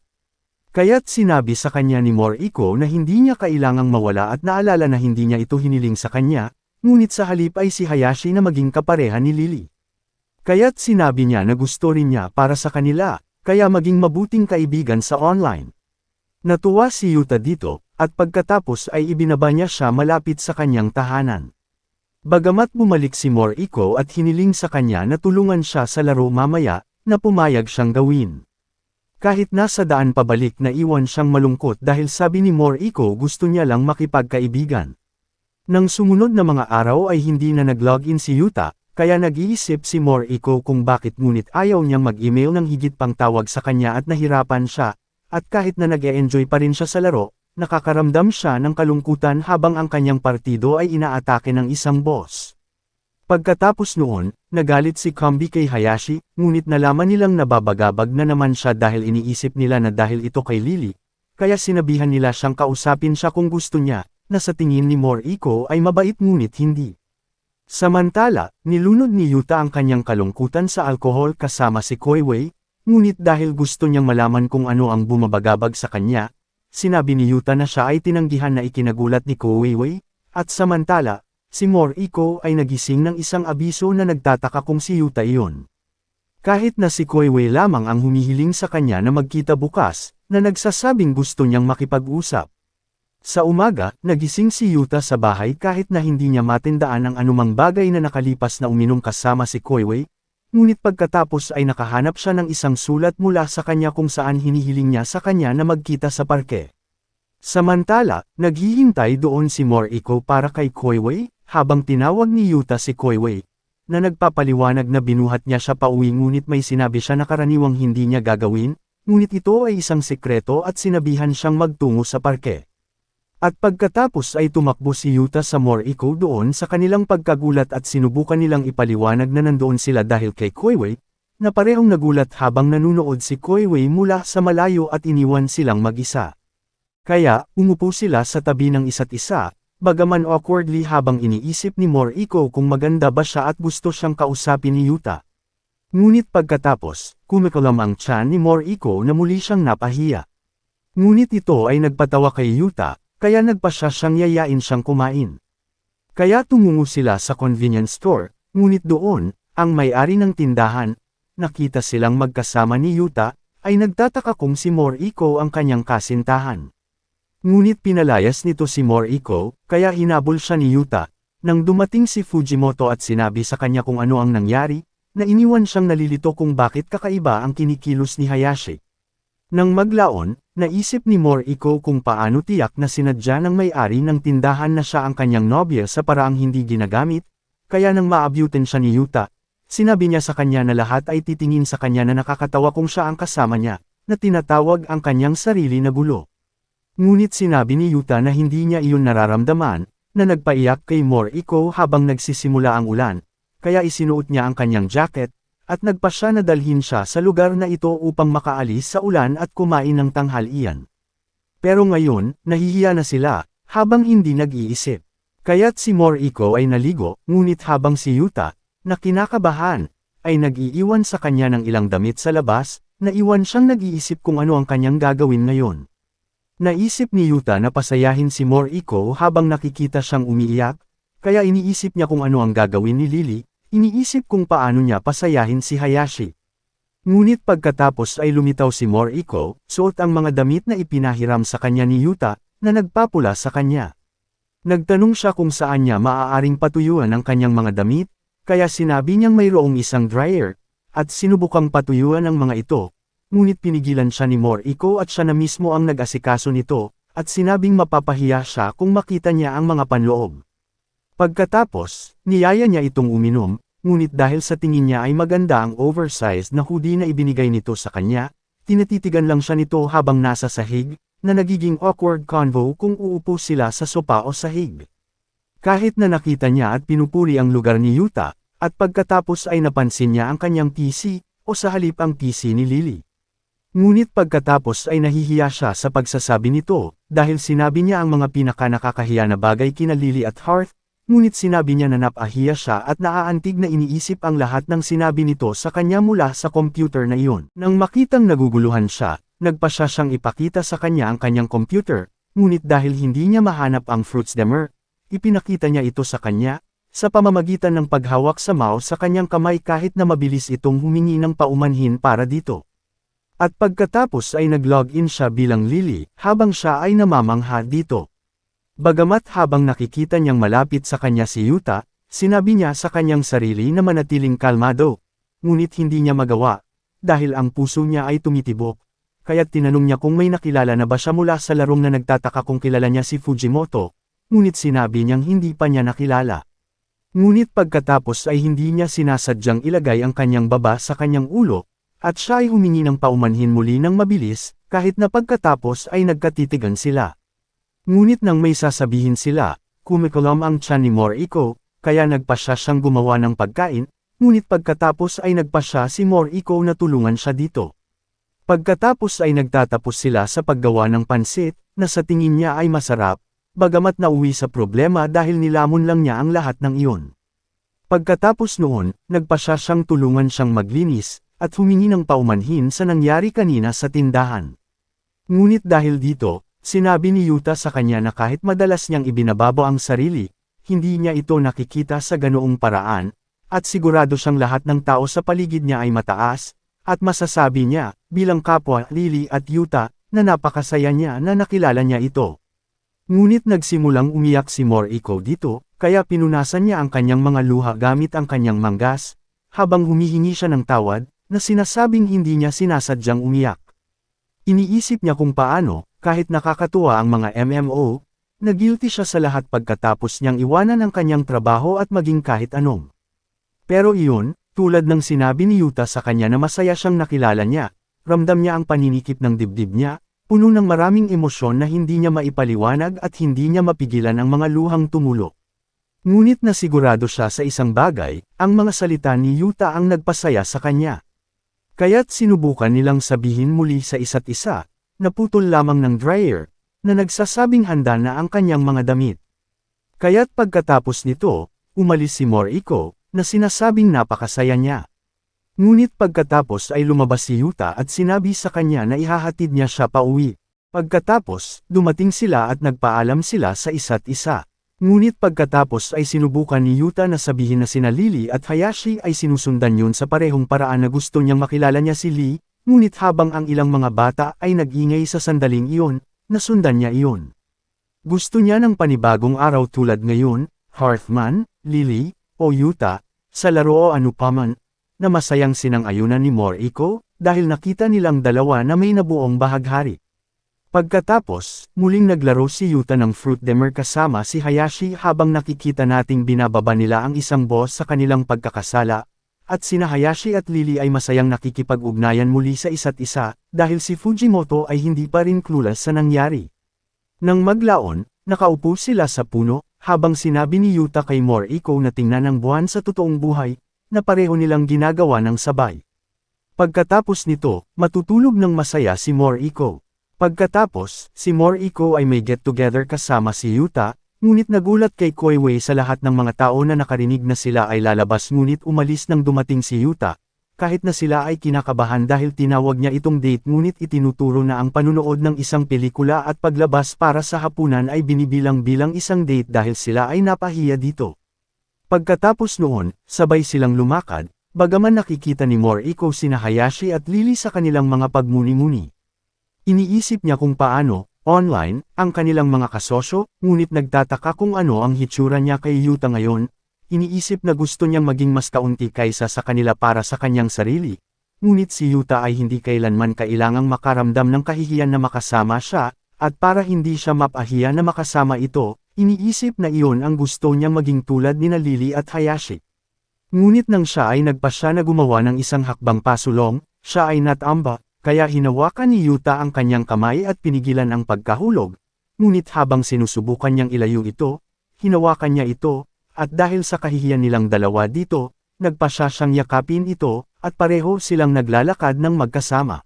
Kaya't sinabi sa kanya ni Moriko na hindi niya kailangang mawala at naalala na hindi niya ito hiniling sa kanya, ngunit sa halip ay si Hayashi na maging kapareha ni Lily. Kaya't sinabi niya na gusto rin niya para sa kanila, kaya maging mabuting kaibigan sa online. Natuwa si Yuta dito, at pagkatapos ay ibinaba niya siya malapit sa kanyang tahanan. Bagamat bumalik si Moriko at hiniling sa kanya na tulungan siya sa laro mamaya, na pumayag siyang gawin. Kahit nasa daan pabalik na iwan siyang malungkot dahil sabi ni Moriko gusto niya lang makipagkaibigan. Nang sumunod na mga araw ay hindi na nag-login si Yuta, kaya nag-iisip si Moriko kung bakit ngunit ayaw niyang mag-email ng higit pang tawag sa kanya at nahirapan siya. At kahit na nag-e-enjoy pa rin siya sa laro, nakakaramdam siya ng kalungkutan habang ang kanyang partido ay inaatake ng isang boss. Pagkatapos noon, nagalit si Kombi kay Hayashi, ngunit nalaman nilang nababagabag na naman siya dahil iniisip nila na dahil ito kay Lily, kaya sinabihan nila siyang kausapin siya kung gusto niya, na sa tingin ni Moriko ay mabait ngunit hindi. Samantala, nilunod ni Yuta ang kanyang kalungkutan sa alkohol kasama si Koiwei, ngunit dahil gusto niyang malaman kung ano ang bumabagabag sa kanya, sinabi ni Yuta na siya ay tinanggihan na ikinagulat ni Koiwei, at samantala, si Moriko ay nagising ng isang abiso na nagtataka kung si Yuta iyon. Kahit na si Koiwei lamang ang humihiling sa kanya na magkita bukas, na nagsasabing gusto niyang makipag-usap. Sa umaga, nagising si Yuta sa bahay kahit na hindi niya matindaan ang anumang bagay na nakalipas na uminom kasama si Koiwei, ngunit pagkatapos ay nakahanap siya ng isang sulat mula sa kanya kung saan hinihiling niya sa kanya na magkita sa parke. Samantala, naghihintay doon si Moriko para kay Koiwei, habang tinawag ni Yuta si Koiwei, na nagpapaliwanag na binuhat niya siya pauwi ngunit may sinabi siya na karaniwang hindi niya gagawin, ngunit ito ay isang sekreto at sinabihan siyang magtungo sa parke. At pagkatapos ay tumakbo si Yuta sa Moriko doon sa kanilang pagkagulat at sinubukan nilang ipaliwanag na nandoon sila dahil kay Koiwei, na parehong nagulat habang nanunood si Koiwei mula sa malayo at iniwan silang mag-isa. Kaya, umupo sila sa tabi ng isa't isa, bagaman awkwardly habang iniisip ni Moriko kung maganda ba siya at gusto siyang kausapin ni Yuta. Ngunit pagkatapos, kumikalam ang tiyan ni Moriko na muli siyang napahiya. Ngunit ito ay nagpatawa kay Yuta, kaya nagpasya siyang yayain siyang kumain. Kaya tumungo sila sa convenience store, ngunit doon, ang may-ari ng tindahan, nakita silang magkasama ni Yuta, ay nagtataka kung si Moriko ang kanyang kasintahan. Ngunit pinalayas nito si Moriko, kaya hinabol siya ni Yuta, Nang dumating si Fujimoto at sinabi sa kanya kung ano ang nangyari, na iniwan siyang nalilito kung bakit kakaiba ang kinikilos ni Hayashi. Nang maglaon, naisip ni Moriko kung paano tiyak na sinadya ng may-ari ng tindahan na siya ang kanyang nobya sa paraang hindi ginagamit, kaya nang maabyutin siya ni Yuta, sinabi niya sa kanya na lahat ay titingin sa kanya na nakakatawa kung siya ang kasama niya, na tinatawag ang kanyang sarili na gulo. Ngunit sinabi ni Yuta na hindi niya iyon nararamdaman, na nagpaiyak kay Moriko habang nagsisimula ang ulan, kaya isinuot niya ang kanyang jacket, at nagpa siya na dalhin siya sa lugar na ito upang makaalis sa ulan at kumain ng tanghalian. Pero ngayon, nahihiya na sila, habang hindi nag-iisip. Kaya't si Moriko ay naligo, ngunit habang si Yuta, na kinakabahan, ay nag-iiwan sa kanya ng ilang damit sa labas, naiwan siyang nag-iisip kung ano ang kanyang gagawin ngayon. Naisip ni Yuta na pasayahin si Moriko habang nakikita siyang umiiyak, kaya iniisip niya kung ano ang gagawin ni Lily, iniisip kung paano niya pasayahin si Hayashi. Ngunit pagkatapos ay lumitaw si Moriko, suot ang mga damit na ipinahiram sa kanya ni Yuta, na nagpapula sa kanya. Nagtanong siya kung saan niya maaaring patuyuan ang kanyang mga damit, kaya sinabi niyang mayroong isang dryer, at sinubukang patuyuan ang mga ito. Ngunit pinigilan siya ni Moriko at siya na mismo ang nag-asikaso nito, at sinabing mapapahiya siya kung makita niya ang mga panloob. Pagkatapos, niyaya niya itong uminom, ngunit dahil sa tingin niya ay maganda ang oversized na hoodie na ibinigay nito sa kanya, tinatitigan lang siya nito habang nasa sahig, na nagiging awkward convo kung uupo sila sa sopa o sahig. Kahit na nakita niya at pinupuri ang lugar ni Yuta, at pagkatapos ay napansin niya ang kanyang PC, o sa halip ang PC ni Lily. Ngunit pagkatapos ay nahihiya siya sa pagsasabi nito, dahil sinabi niya ang mga pinaka-nakakahiya na bagay kina Lily at Hearth, ngunit sinabi niya na napahiya siya at naaantig na iniisip ang lahat ng sinabi nito sa kanya mula sa computer na iyon. Nang makitang naguguluhan siya, nagpa siya siyang ipakita sa kanya ang kanyang computer, ngunit dahil hindi niya mahanap ang fruits demer, ipinakita niya ito sa kanya, sa pamamagitan ng paghawak sa mouse sa kanyang kamay kahit na mabilis itong humingi ng paumanhin para dito. At pagkatapos ay nag-login siya bilang Lily, habang siya ay namamangha dito. Bagamat habang nakikita niyang malapit sa kanya si Yuta, sinabi niya sa kanyang sarili na manatiling kalmado. Ngunit hindi niya magawa, dahil ang puso niya ay tumitibok. Kaya't tinanong niya kung may nakilala na ba siya mula sa larong na nagtataka kung kilala niya si Fujimoto, ngunit sinabi niyang hindi pa niya nakilala. Ngunit pagkatapos ay hindi niya sinasadyang ilagay ang kanyang baba sa kanyang ulo, at siya ay humingi ng paumanhin muli ng mabilis, kahit na pagkatapos ay nagkatitigan sila. Ngunit nang may sasabihin sila, kumikulom ang tiyan ni Moriko, kaya nagpa siya siyang gumawa ng pagkain, ngunit pagkatapos ay nagpa siya si Moriko na tulungan siya dito. Pagkatapos ay nagtatapos sila sa paggawa ng pansit, na sa tingin niya ay masarap, bagamat nauwi sa problema dahil nilamon lang niya ang lahat ng iyon. Pagkatapos noon, nagpa siya siyang tulungan siyang maglinis, at humingi ng paumanhin sa nangyari kanina sa tindahan. Ngunit dahil dito, sinabi ni Yuta sa kanya na kahit madalas niyang ibinababo ang sarili, hindi niya ito nakikita sa ganoong paraan, at sigurado siyang lahat ng tao sa paligid niya ay mataas, at masasabi niya, bilang kapwa Lily at Yuta, na napakasaya niya na nakilala niya ito. Ngunit nagsimulang umiyak si Moriko dito, kaya pinunasan niya ang kanyang mga luha gamit ang kanyang manggas, habang humihingi siya ng tawad, na sinasabing hindi niya sinasadyang umiyak. Iniisip niya kung paano, kahit nakakatuwa ang mga MMO, na guilty siya sa lahat pagkatapos niyang iwanan ang kanyang trabaho at maging kahit anong. Pero iyon, tulad ng sinabi ni Yuta sa kanya na masaya siyang nakilala niya, ramdam niya ang paninikip ng dibdib niya, puno ng maraming emosyon na hindi niya maipaliwanag at hindi niya mapigilan ang mga luhang tumulo. Ngunit nasigurado siya sa isang bagay, ang mga salita ni Yuta ang nagpasaya sa kanya. Kaya't sinubukan nilang sabihin muli sa isa't isa, naputol lamang ng dryer, na nagsasabing handa na ang kanyang mga damit. Kaya't pagkatapos nito, umalis si Moriko, na sinasabing napakasaya niya. Ngunit pagkatapos ay lumabas si Yuta at sinabi sa kanya na ihahatid niya siya pauwi. Pagkatapos, dumating sila at nagpaalam sila sa isa't isa. Ngunit pagkatapos ay sinubukan ni Yuta na sabihin na sina Lily at Hayashi ay sinusundan yun sa parehong paraan na gusto niyang makilala niya si Lee, ngunit habang ang ilang mga bata ay nag-ingay sa sandaling iyon, nasundan niya iyon. Gusto niya ng panibagong araw tulad ngayon, Hearthman, Lily, o Yuta, sa laro o anupaman, na masayang sinang-ayunan ni Moriko, dahil nakita nilang dalawa na may nabuong bahaghari. Pagkatapos, muling naglaro si Yuta ng Fruit Demer kasama si Hayashi habang nakikita nating binababa nila ang isang boss sa kanilang pagkakasala, at sina Hayashi at Lily ay masayang nakikipag-ugnayan muli sa isa't isa, dahil si Fujimoto ay hindi pa rin clueless sa nangyari. Nang maglaon, nakaupo sila sa puno, habang sinabi ni Yuta kay Moriko na tingnan ang buwan sa totoong buhay, na pareho nilang ginagawa ng sabay. Pagkatapos nito, matutulog ng masaya si Moriko. Pagkatapos, si Moriko ay may get-together kasama si Yuta, ngunit nagulat kay Koiwei sa lahat ng mga tao na nakarinig na sila ay lalabas ngunit umalis nang dumating si Yuta, kahit na sila ay kinakabahan dahil tinawag niya itong date ngunit itinuturo na ang panunood ng isang pelikula at paglabas para sa hapunan ay binibilang bilang isang date dahil sila ay napahiya dito. Pagkatapos noon, sabay silang lumakad, bagaman nakikita ni Moriko sina Hayashi at Lily sa kanilang mga pagmuni-muni. Iniisip niya kung paano, online, ang kanilang mga kasosyo, ngunit nagtataka kung ano ang hitsura niya kay Yuta ngayon. Iniisip na gusto niyang maging mas kaunti kaysa sa kanila para sa kanyang sarili. Ngunit si Yuta ay hindi kailanman kailangang makaramdam ng kahihiyan na makasama siya, at para hindi siya mapahiya na makasama ito, iniisip na iyon ang gusto niyang maging tulad nina Lily at Hayashi. Ngunit nang siya ay nagpasya na gumawa ng isang hakbang pasulong, siya ay natamba. Kaya hinawakan ni Yuta ang kanyang kamay at pinigilan ang pagkahulog, ngunit habang sinusubukan niyang ilayo ito, hinawakan niya ito, at dahil sa kahihiyan nilang dalawa dito, nagpasya siyang yakapin ito, at pareho silang naglalakad ng magkasama.